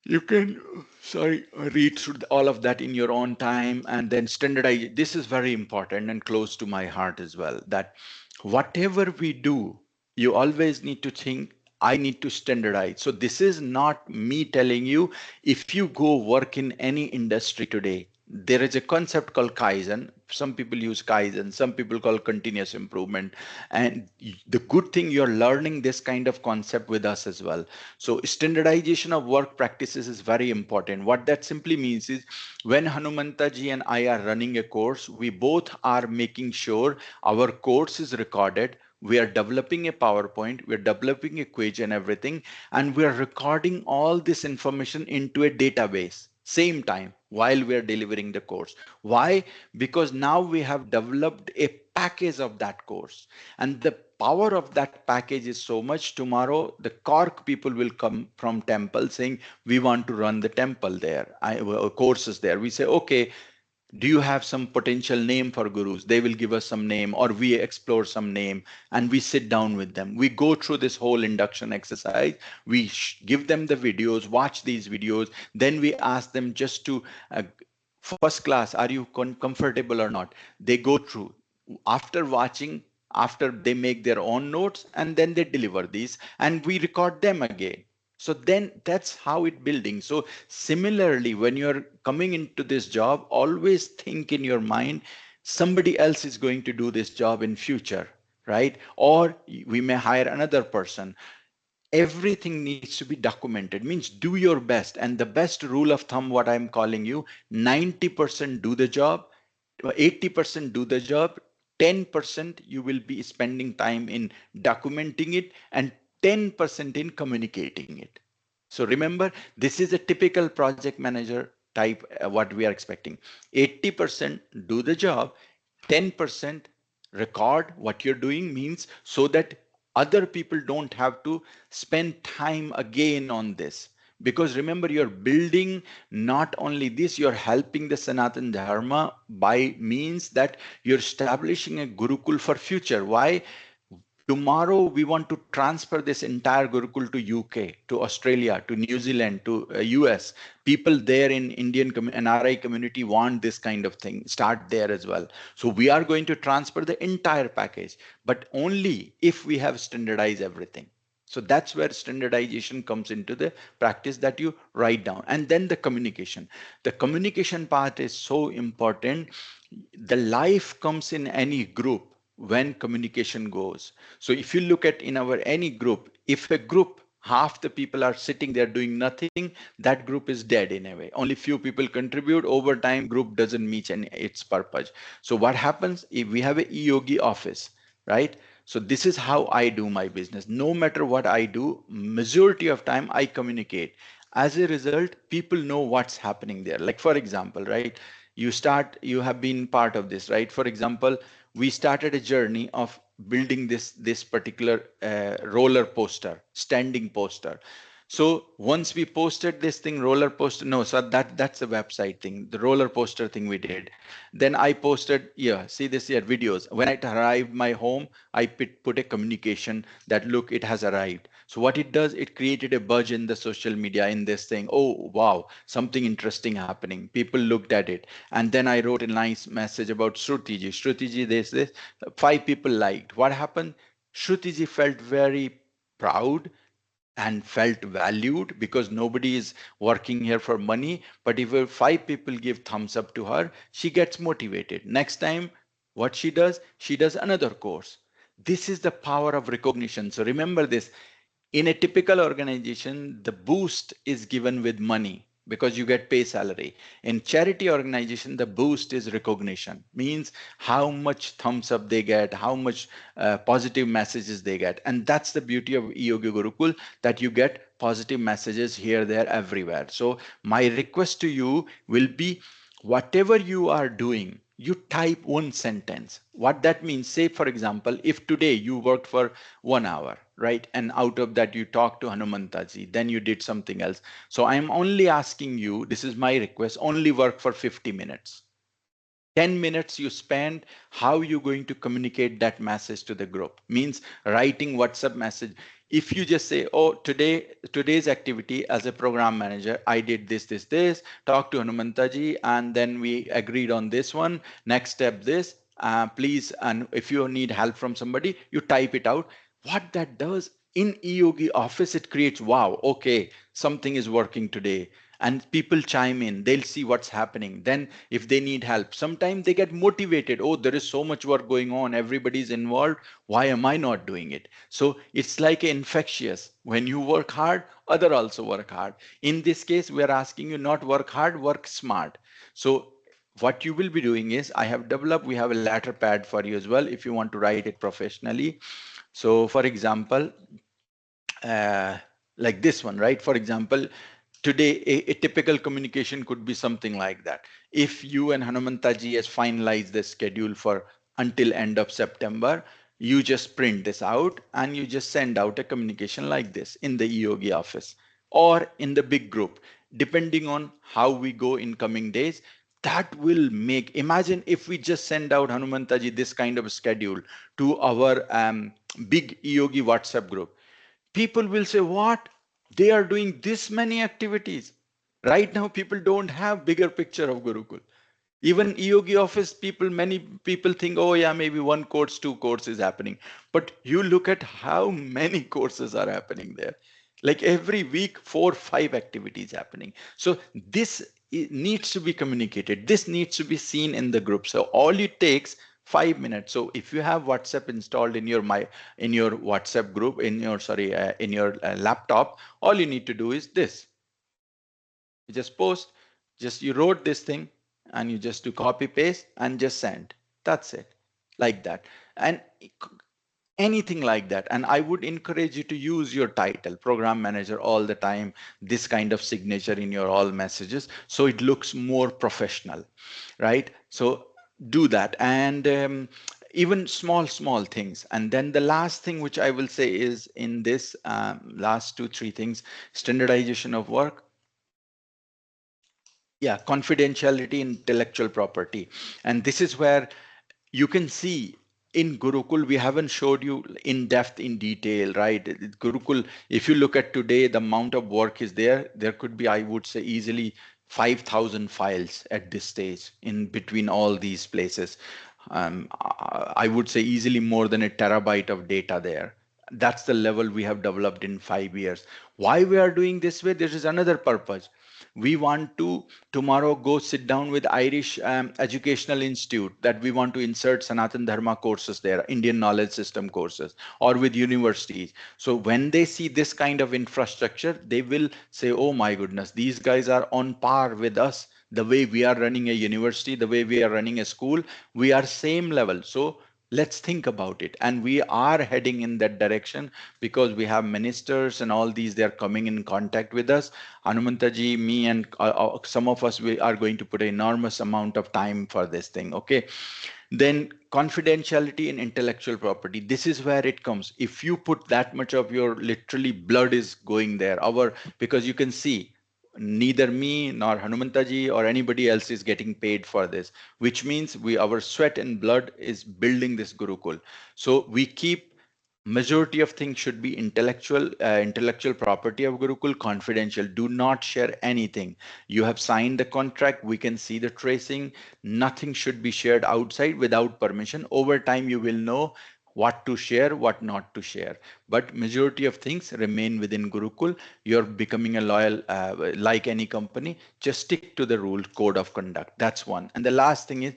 You can, sorry, read through all of that in your own time, and then standardize. This is very important and close to my heart as well, that whatever we do, you always need to think, I need to standardize. So this is not me telling you. If you go work in any industry today, there is a concept called Kaizen. Some people use Kaizen, some people call continuous improvement. And the good thing, you're learning this kind of concept with us as well. So standardization of work practices is very important. What that simply means is, when Hanumanta ji and I are running a course, we both are making sure our course is recorded. We are developing a PowerPoint, we're developing a quiz and everything, and we're recording all this information into a database same time while we are delivering the course. Why? Because now we have developed a package of that course, and the power of that package is so much. Tomorrow the Cork people will come from temple saying, we want to run the temple there, courses there. We say, okay, do you have some potential name for gurus? They will give us some name, or we explore some name, and we sit down with them. We go through this whole induction exercise. We give them the videos, watch these videos. Then we ask them just to, first class, are you comfortable or not? They go through. After watching, after they make their own notes, and then they deliver these, and we record them again. So then that's how it building. So similarly, when you're coming into this job, always think in your mind, somebody else is going to do this job in future, right? Or we may hire another person. Everything needs to be documented, means do your best. And the best rule of thumb, what I'm calling you, 90% do the job, 80% do the job, 10% you will be spending time in documenting it, and 10% in communicating it. So remember, this is a typical project manager type, what we are expecting. 80% do the job, 10% record what you're doing, means so that other people don't have to spend time again on this. Because remember, you're building not only this, you're helping the Sanatan Dharma by means that you're establishing a Gurukul for future. Why? Tomorrow we want to transfer this entire Gurukul to UK, to Australia, to New Zealand, to US. People there in Indian NRI community want this kind of thing. Start there as well. So we are going to transfer the entire package, but only if we have standardized everything. So that's where standardization comes into the practice, that you write down. And then the communication. The communication part is so important. The life comes in any group when communication goes. So if you look at in our any group, if a group, half the people are sitting there doing nothing, that group is dead in a way. Only few people contribute. Over time, group doesn't meet its purpose. So what happens if we have a e-yogi office, right? So this is how I do my business. No matter what I do, majority of time I communicate. As a result, people know what's happening there. Like for example, right? You have been part of this, right? For example, we started a journey of building this particular roller poster, standing poster. So once we posted this thing, roller poster, no, so that's a website thing, the roller poster thing we did. Then I posted, yeah, see this here, videos. When it arrived my home, I put a communication that, look, it has arrived. So what it does, it created a buzz in the social media in this thing. Oh, wow, something interesting happening. People looked at it. And then I wrote a nice message about Shrutiji. Shrutiji, this, 5 people liked. What happened? Shrutiji felt very proud and felt valued because nobody is working here for money. But if 5 people give thumbs up to her, she gets motivated. Next time, what she does another course. This is the power of recognition. So remember this, in a typical organization, the boost is given with money because you get pay salary. In charity organization, the boost is recognition, means how much thumbs up they get, how much positive messages they get. And that's the beauty of Yogi Gurukul, that you get positive messages here, there, everywhere. So my request to you will be, whatever you are doing, you type one sentence. What that means, say for example, if today you worked for 1 hour, right, and out of that you talked to Hanumantaji, then you did something else. So I am only asking you, this is my request, only work for 50 minutes. 10 minutes you spend, how you going to communicate that message to the group, means writing WhatsApp message. If you just say, oh, today's activity as a program manager, I did this, talk to Hanumantaji, and then we agreed on this one, next step this, please, and if you need help from somebody, you type it out. What that does in eyogi office, it creates, wow, okay, something is working today, and people chime in, they'll see what's happening. Then if they need help, sometimes they get motivated, oh, there is so much work going on, everybody's involved, why am I not doing it? So it's like infectious. When you work hard, other also work hard. In this case, we are asking you not work hard, work smart. So what you will be doing is, I have developed, we have a letter pad for you as well if you want to write it professionally. So for example, uh, like this one, right? For example, today a typical communication could be something like that. If you and Hanumantaji has finalized the schedule for until end of September, you just print this out and you just send out a communication like this in the EOG office or in the big group, depending on how we go in coming days. That will make, imagine if we just send out Hanumantaji this kind of schedule to our big EOG WhatsApp group, people will say, what, they are doing this many activities. Right now people don't have bigger picture of Gurukul. Even EOG office people, many people think, oh yeah, maybe one course, two courses happening. But you look at how many courses are happening there. Like every week, 4, 5 activities happening. So this needs to be communicated. This needs to be seen in the group. So all it takes 5 minutes. So if you have WhatsApp installed in your in your WhatsApp group, in your in your laptop, all you need to do is this. You just post, just you wrote this thing and you just do copy paste and just send. That's it, like that. And anything like that. And I would encourage you to use your title, program manager, all the time, this kind of signature in your all messages, so it looks more professional, right? So do that. And even small things. And then the last thing which I will say is, in this last 2, 3 things, standardization of work. Yeah, confidentiality, intellectual property. And this is where you can see in Gurukul, we haven't showed you in depth, in detail, right? Gurukul, if you look at today, the amount of work is there. There could be, I would say, easily 5,000 files at this stage in between all these places. I would say easily more than a terabyte of data there. That's the level we have developed in 5 years. Why we are doing this way? There is another purpose. We want to tomorrow go sit down with Irish Educational Institute, that we want to insert Sanatan Dharma courses there, Indian knowledge system courses, or with universities. So when they see this kind of infrastructure, they will say, oh my goodness, these guys are on par with us. The way we are running a university, the way we are running a school, we are same level. So let's think about it. And we are heading in that direction because we have ministers and all these, they're coming in contact with us. Hanumantaji, me, and some of us, we are going to put an enormous amount of time for this thing. Okay. Then confidentiality and intellectual property. This is where it comes. If you put that much of your literally blood is going there, because you can see neither me nor Hanumantaji or anybody else is getting paid for this, which means our sweat and blood is building this Gurukul. So we keep, majority of things should be intellectual property of Gurukul, confidential. Do not share anything. You have signed the contract, we can see the tracing. Nothing should be shared outside without permission. Over time you will know what to share, what not to share. But majority of things remain within Gurukul. You're becoming a loyal, like any company, just stick to the rule code of conduct. That's one. And the last thing is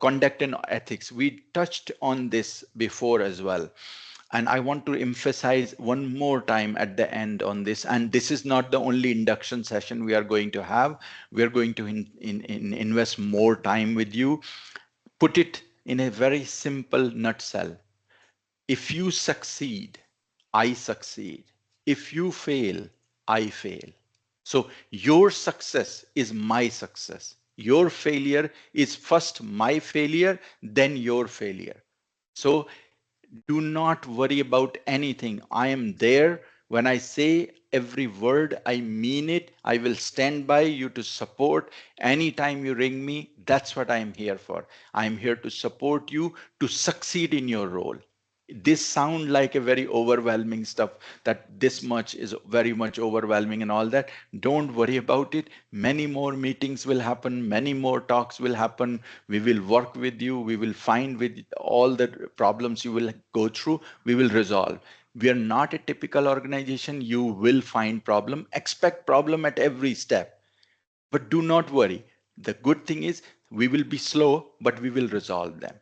conduct and ethics. We touched on this before as well. And I want to emphasize one more time at the end on this. And this is not the only induction session we are going to have. We are going to invest more time with you. Put it in a very simple nutshell. If you succeed, I succeed. If you fail, I fail. So your success is my success. Your failure is first my failure, then your failure. So do not worry about anything. I am there. When I say every word, I mean it. I will stand by you to support. Anytime you ring me, that's what I am here for. I am here to support you to succeed in your role. This sound like a very overwhelming stuff, that this much is very much overwhelming and all that. Don't worry about it. Many more meetings will happen, many more talks will happen. We will work with you, we will find with all the problems you will go through, we will resolve. We are not a typical organization. You will find problem, expect problem at every step, but do not worry. The good thing is we will be slow, but we will resolve them.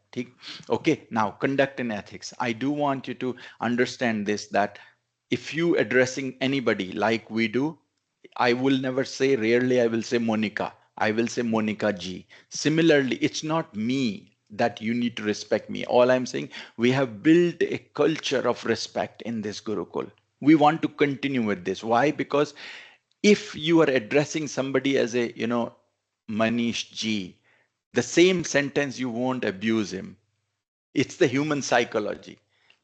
Okay, now conduct and ethics. I do want you to understand this, that if you addressing anybody like we do, I will never say, rarely I will say Monica. I will say Monica G. Similarly, it's not me that you need to respect me. All I'm saying, we have built a culture of respect in this Gurukul. We want to continue with this. Why? Because if you are addressing somebody as a, Manish G, the same sentence, you won't abuse him. It's the human psychology.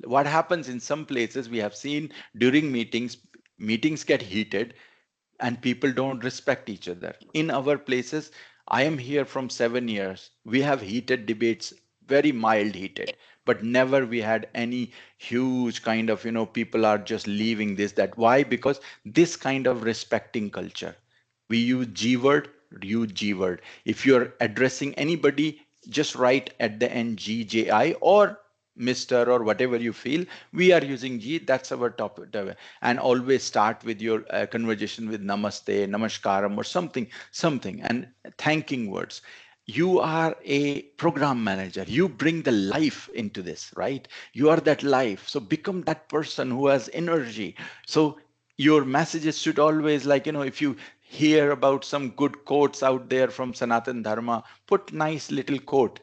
What happens in some places, we have seen during meetings get heated and people don't respect each other. In our places, I am here from 7 years. We have heated debates, very mild heated, but never we had any huge kind of, people are just leaving this, that. Why? Because this kind of respecting culture. We use G word, use G word. If you're addressing anybody, just write at the end GJI or Mr. or whatever you feel. We are using G, that's our top. And always start with your conversation with Namaste, Namaskaram, or something, and thanking words. You are a program manager. You bring the life into this, right? You are that life. So become that person who has energy. So your messages should always, like, if you hear about some good quotes out there from Sanatan Dharma, put nice little quote,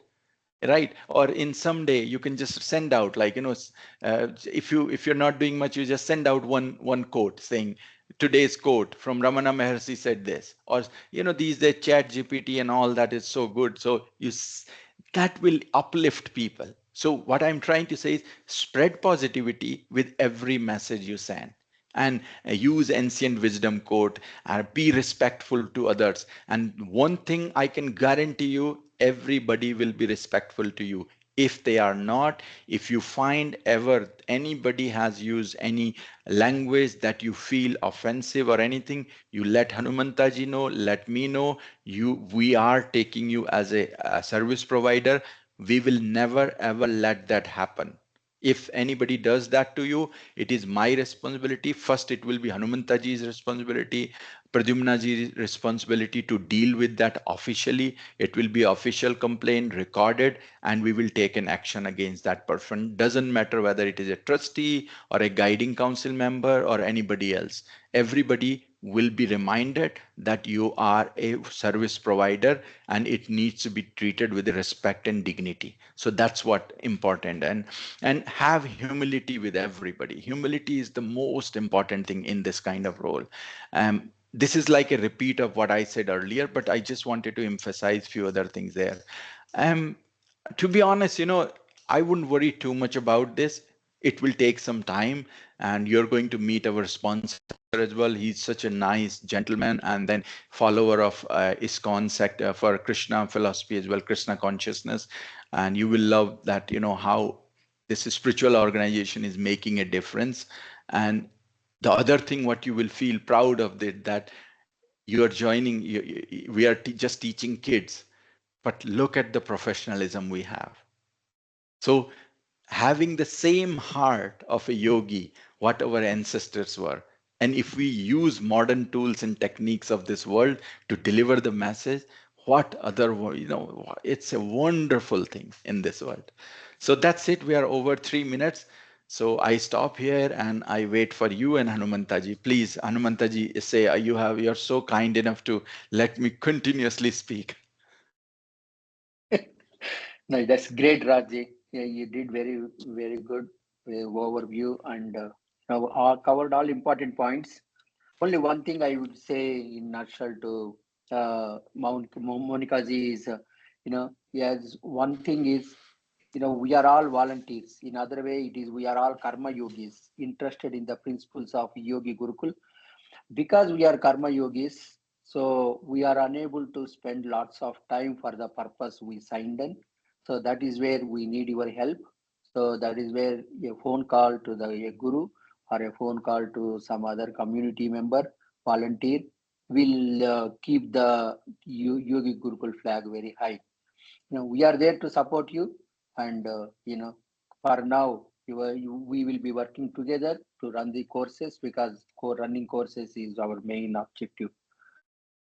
right? Or in some day you can just send out, like, if you're not doing much, you just send out one quote saying today's quote from Ramana Maharshi said this. Or these days chat GPT and all that is so good, so that will uplift people. So what I'm trying to say is spread positivity with every message you send, and use ancient wisdom quote, and be respectful to others. And one thing I can guarantee you, everybody will be respectful to you. If they are not, if you find ever anybody has used any language that you feel offensive or anything, you let Hanumantaji know, let me know. We are taking you as a service provider. We will never ever let that happen. If anybody does that to you, it is my responsibility. First, it will be Hanumantaji's responsibility, Pradyumnaji's responsibility to deal with that officially. It will be official complaint recorded, and we will take an action against that person. Doesn't matter whether it is a trustee or a guiding council member or anybody else. Everybody will be reminded that you are a service provider and it needs to be treated with respect and dignity. So that's what important. And have humility with everybody. Humility is the most important thing in this kind of role. This is like a repeat of what I said earlier, but I just wanted to emphasize few other things there. um, to be honest, I wouldn't worry too much about this. It will take some time, and you're going to meet our sponsor as well. He's such a nice gentleman, and then follower of ISKCON sector for Krishna philosophy as well, Krishna consciousness. And you will love that, how this spiritual organization is making a difference. And the other thing, what you will feel proud of it, that you are joining, we are just teaching kids, but look at the professionalism we have. So having the same heart of a yogi, what our ancestors were. And if we use modern tools and techniques of this world to deliver the message, what other, it's a wonderful thing in this world. So that's it. We are over 3 minutes. So I stop here and I wait for you and Hanumantaji. Please, Hanumantaji, say you're so kind enough to let me continuously speak. No, that's great, Raji. Yeah, you did very, very good overview and covered all important points. Only one thing I would say in nutshell to Monica ji is, yes, one thing is, we are all volunteers. In other way, it is we are all karma yogis interested in the principles of Yogi Gurukul. Because we are karma yogis, so we are unable to spend lots of time for the purpose we signed in. So that is where we need your help. So that is where a phone call to the a guru or a phone call to some other community member volunteer will keep the yogi gurukul flag very high. We are there to support you, and for now we will be working together to run the courses because running courses is our main objective.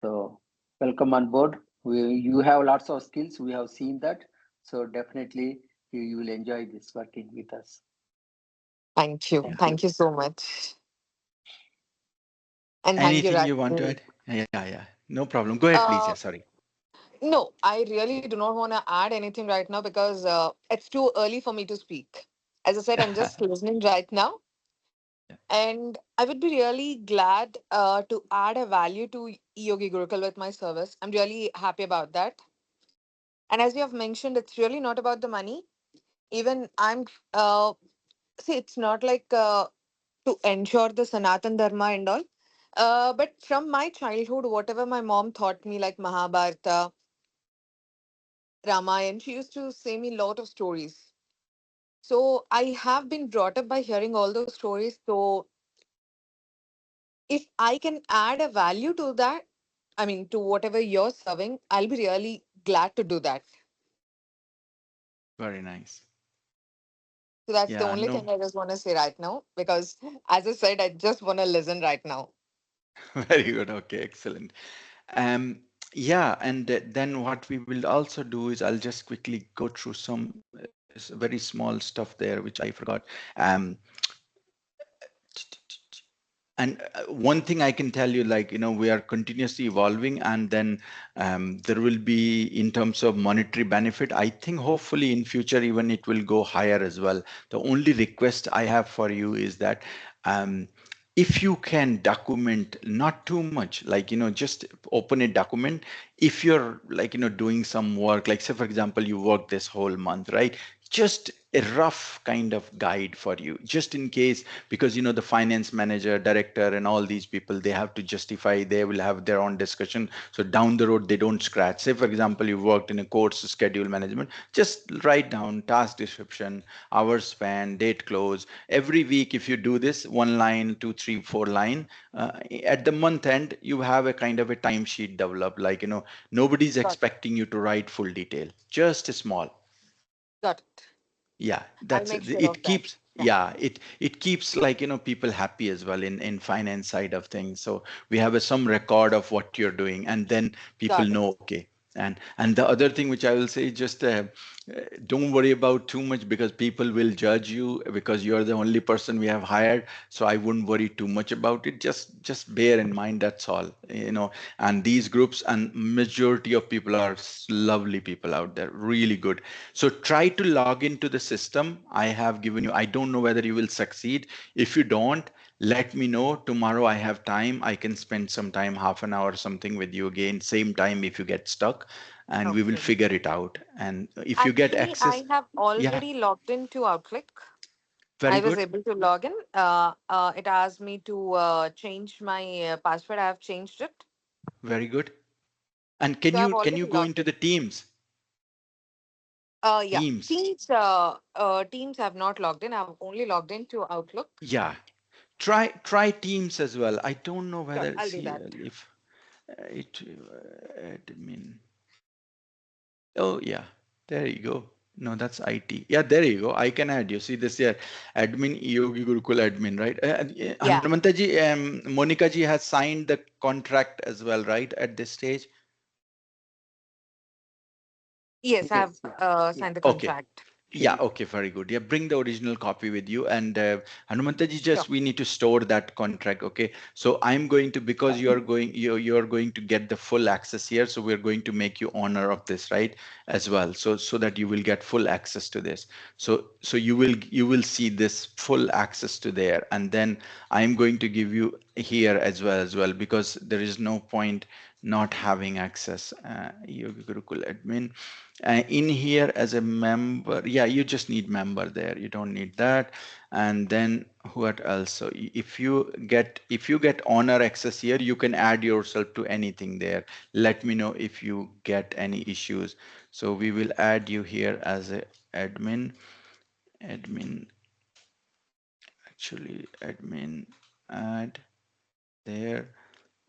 So welcome on board. You have lots of skills, we have seen that. So definitely you will enjoy this working with us. Thank you. Thank you. Thank you so much. And thank you, Anything you want to Rajni. add? Yeah. No problem. Go ahead, please. Yeah, Uh, sorry. no, I really do not want to add anything right now because it's too early for me to speak. As I said, I'm just listening right now. Yeah, And I would be really glad to add a value to Yogi Gurukul with my service. I'm really happy about that. And as you have mentioned, it's really not about the money. Even see, it's not like to ensure the Sanatan Dharma and all. But from my childhood, whatever my mom taught me, like Mahabharata, Ramayana, she used to say me a lot of stories. So I have been brought up by hearing all those stories. So if I can add a value to that, I mean, to whatever you're serving, I'll be really glad to do that. very nice. So that's the Yeah, only no, thing I just want to say right now because, as I said, I just want to listen right now. very good. Okay, excellent. Um, yeah, and then what we will also do is I'll just quickly go through some very small stuff there, which I forgot. Um, and one thing I can tell you, like, we are continuously evolving, and then there will be, in terms of monetary benefit, I think hopefully in future even it will go higher as well. The only request I have for you is that um, if you can document not too much, like, just open a document. If you're like, doing some work, like say for example you work this whole month, right? Just a rough kind of guide for you, just in case, because the finance manager, director, and all these people, they have to justify, they will have their own discussion, so down the road they don't scratch. Say for example you worked in a course schedule management, just write down task description, hours span, date close. Every week if you do this, one line, two, three, four line, at the month end you have a kind of a timesheet developed, like, nobody's Got, expecting you to write full detail, just a small. got it. Yeah, I'll that's make it. sure of It that. keeps, Yeah, yeah, it keeps, like, people happy as well in finance side of things. So we have some record of what you're doing, and then people got it. know, okay. And the other thing which I will say, just don't worry about too much, because people will judge you because you're the only person we have hired. So I wouldn't worry too much about it. Just bear in mind, that's all. And these groups, and majority of people are lovely people out there, really good. So try to log into the system I have given you. I don't know whether you will succeed. If you don't, let me know. Tomorrow I have time. I can spend some time, half an hour or something with you again, same time if you get stuck, and we will Okay. figure it out. And if you get Actually, access, I have yeah, already logged into Outlook. very I was good, able to log in. It asked me to change my password. I have changed it. very good. And So I've can you already go logged into in. the Teams? Yeah. Teams. Teams have not logged in. I've only logged into Outlook. Yeah. Try Teams as well. I don't know Sure, whether, I'll do see, that. if it admin. Oh yeah, there you go. No, that's IT. Yeah, there you go. I can add you. See this here, admin Yogi Gurukul admin, right? Yeah. Hanumantaji, Monica ji has signed the contract as well, right? At this stage. Yes, I've Yes, yeah, yeah. signed the Okay. contract. Yeah, Finished. okay, very good. Yeah, bring the original copy with you. And Hanumantaji, Sure. just we need to store that contract. Okay. So I'm going to, because you're going to get the full access here. So we're going to make you owner of this, right? As well. So that you will get full access to this. So you will see this full access to there. And then I'm going to give you here as well, because there is no point not having access. Yogi Gurukul admin in here as a member. Yeah, you just need member there, you don't need that. And then what else? So if you get honor access here, you can add yourself to anything there. Let me know if you get any issues. So we will add you here as a admin, actually admin, add there.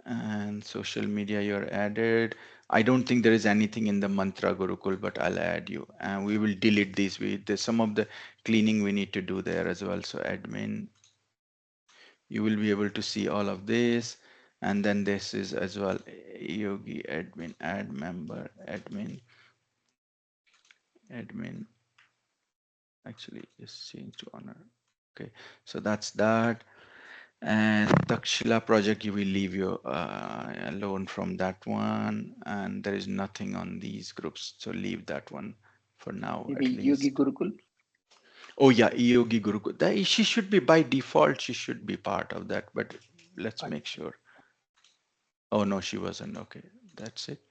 And social media, you're added. I don't think there is anything in the mantra Gurukul, but I'll add you. And we will delete these. There's some of the cleaning we need to do there as well. So admin, you will be able to see all of this. And then this is as well, Yogi admin, add member, admin, actually just change to honor. Okay, so that's that. And Takshila project, you will leave you alone from that one. And there is nothing on these groups, so leave that one for now Maybe at Yogi least. Gurukul. Oh yeah, Yogi Guru. She should be by default. She should be part of that. But let's make Acha. sure. Oh no, she wasn't. Okay, that's it.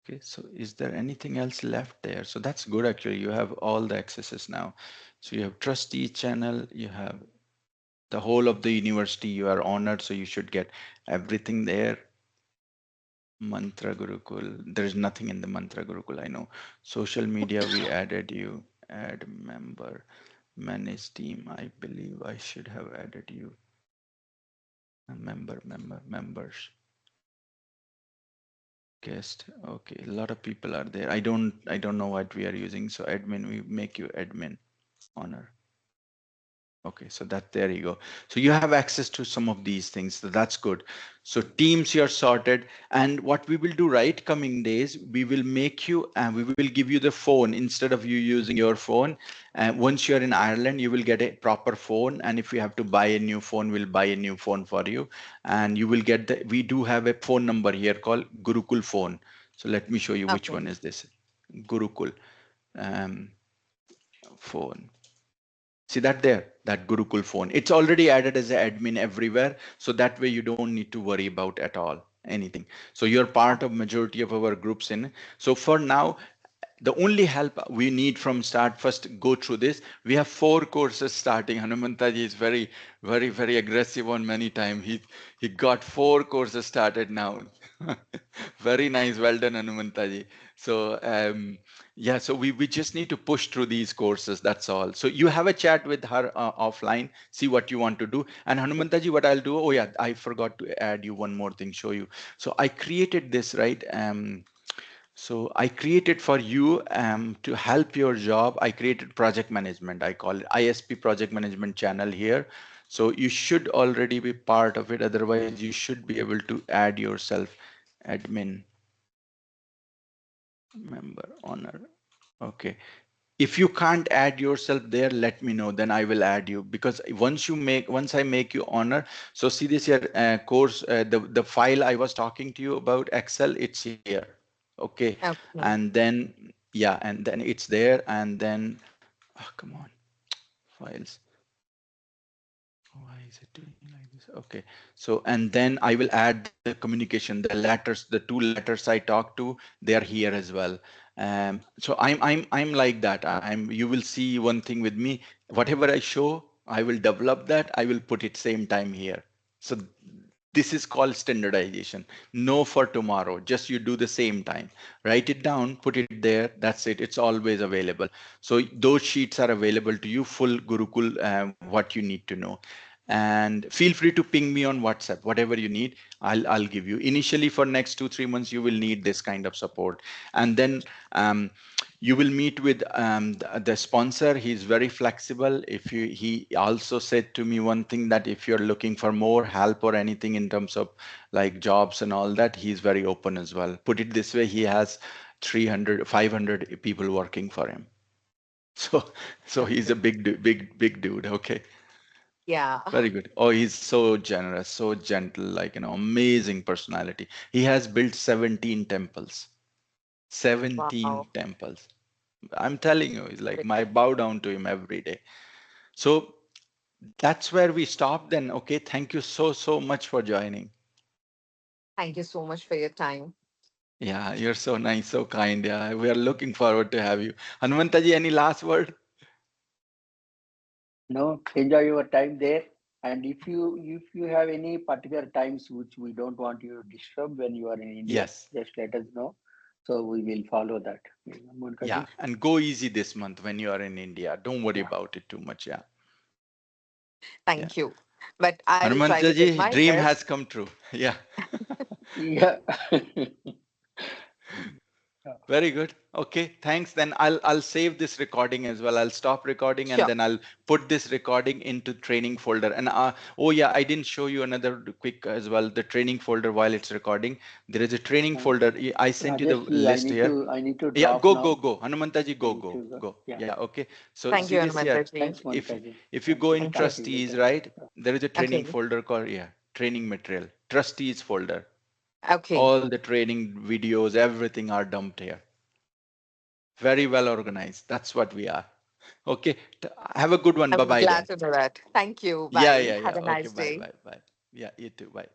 Okay, so is there anything else left there? So that's good actually. You have all the accesses now. So you have trustee channel. You have the whole of the university. You are honored, so you should get everything there. Mantra Gurukul. There is nothing in the Mantra Gurukul, I know. Social media, we added you. Add member. Manage team. I believe I should have added you. Members. Guest. Okay, a lot of people are there. I don't know what we are using. So admin, we make you admin. Honor. Okay, so that there you go. So you have access to some of these things. So that's good. So teams, you're sorted. And what we will do, right, coming days, we will make you and we will give you the phone instead of you using your phone. And once you're in Ireland, you will get a proper phone. And if you have to buy a new phone, we'll buy a new phone for you. And you will get we do have a phone number here called Gurukul phone. So let me show you which Okay. one is this. Gurukul um, phone. See that there, that Gurukul phone. It's already added as an admin everywhere. So that way you don't need to worry about at all anything. So you're part of majority of our groups in. So for now, the only help we need from start, first go through this. We have 4 courses starting. Hanumantaji is very aggressive on many time. He got 4 courses started now. Very nice, well done, Hanumantaji. So yeah, so we just need to push through these courses, that's all. So you have a chat with her offline, see what you want to do. And Hanumantaji, what I'll do, oh yeah, I forgot to add you one more thing, show you. So I created this, right? So I created for you to help your job. I created project management. I call it ISP project management channel here. So you should already be part of it. Otherwise, you should be able to add yourself admin member honor. Okay. If you can't add yourself there, let me know, then I will add you, because once I make you honor. So see this here course, the file I was talking to you about Excel, it's here. Okay. Okay. And then yeah, and then it's there. And then oh, come on, files. Why is it doing like this? Okay. So, and then I will add the communication, the letters, the 2 letters I talked to, they are here as well. So I'm like that. You will see one thing with me, whatever I show, I will develop that. I will put it same time here. So this is called standardization. No for tomorrow, just you do the same time. Write it down, put it there. That's it. It's always available. So those sheets are available to you, full Gurukul, what you need to know. And feel free to ping me on WhatsApp, whatever you need. I'll give you. Initially, for next 2 3 months, you will need this kind of support, and then you will meet with the sponsor. He's very flexible. If you, he also said to me one thing, that if you're looking for more help or anything in terms of like jobs and all that, he's very open as well. Put it this way, he has 300 500 people working for him. So he's Okay. a big dude. Okay. Yeah. Very good. Oh, he's so generous, so gentle, like, amazing personality. He has built 17 temples. 17 Wow. temples. I'm telling you, it's like my bow down to him every day. So that's where we stop then. Okay. Thank you so much for joining. Thank you so much for your time. Yeah, you're so nice, so kind. Yeah, we are looking forward to have you. Hanumantaji, any last word? No, enjoy your time there. And if you have any particular times which we don't want you to disturb when you are in India, Yes. just let us know. So we will follow that. Yeah. Monkaji. And go easy this month when you are in India. Don't worry Yeah. about it too much. Yeah. Yeah. Thank you. But I will try to give Hanumantaji, my dream best. has come true. Yeah. Yeah. Very good. Okay, thanks. Then I'll save this recording as well. I'll stop recording and Sure. then I'll put this recording into training folder. And oh yeah, I didn't show you another quick as well. The training folder while it's recording. There is a training Uh, folder. I sent you the Rajesh ji, I list need here. to I need to Yeah, drop now. go. Hanumantaji, I go, need to go. go. Yeah. Yeah, okay. So Thank you, see this here. Hanumantaji. Thanks, If Monkaji. if you Thank go you. in Thank you. Happy trustees, weekend. right? There is a training Okay. folder called, yeah, training material. Trustees folder. Okay. All the training videos, everything are dumped here. Very well organized. That's what we are. Okay. Have a good one. Bye I'm bye glad then. to know that. Thank you. Yeah, Bye. yeah, Have yeah. a Okay. nice Bye, day. bye, bye. Yeah, you too. Bye.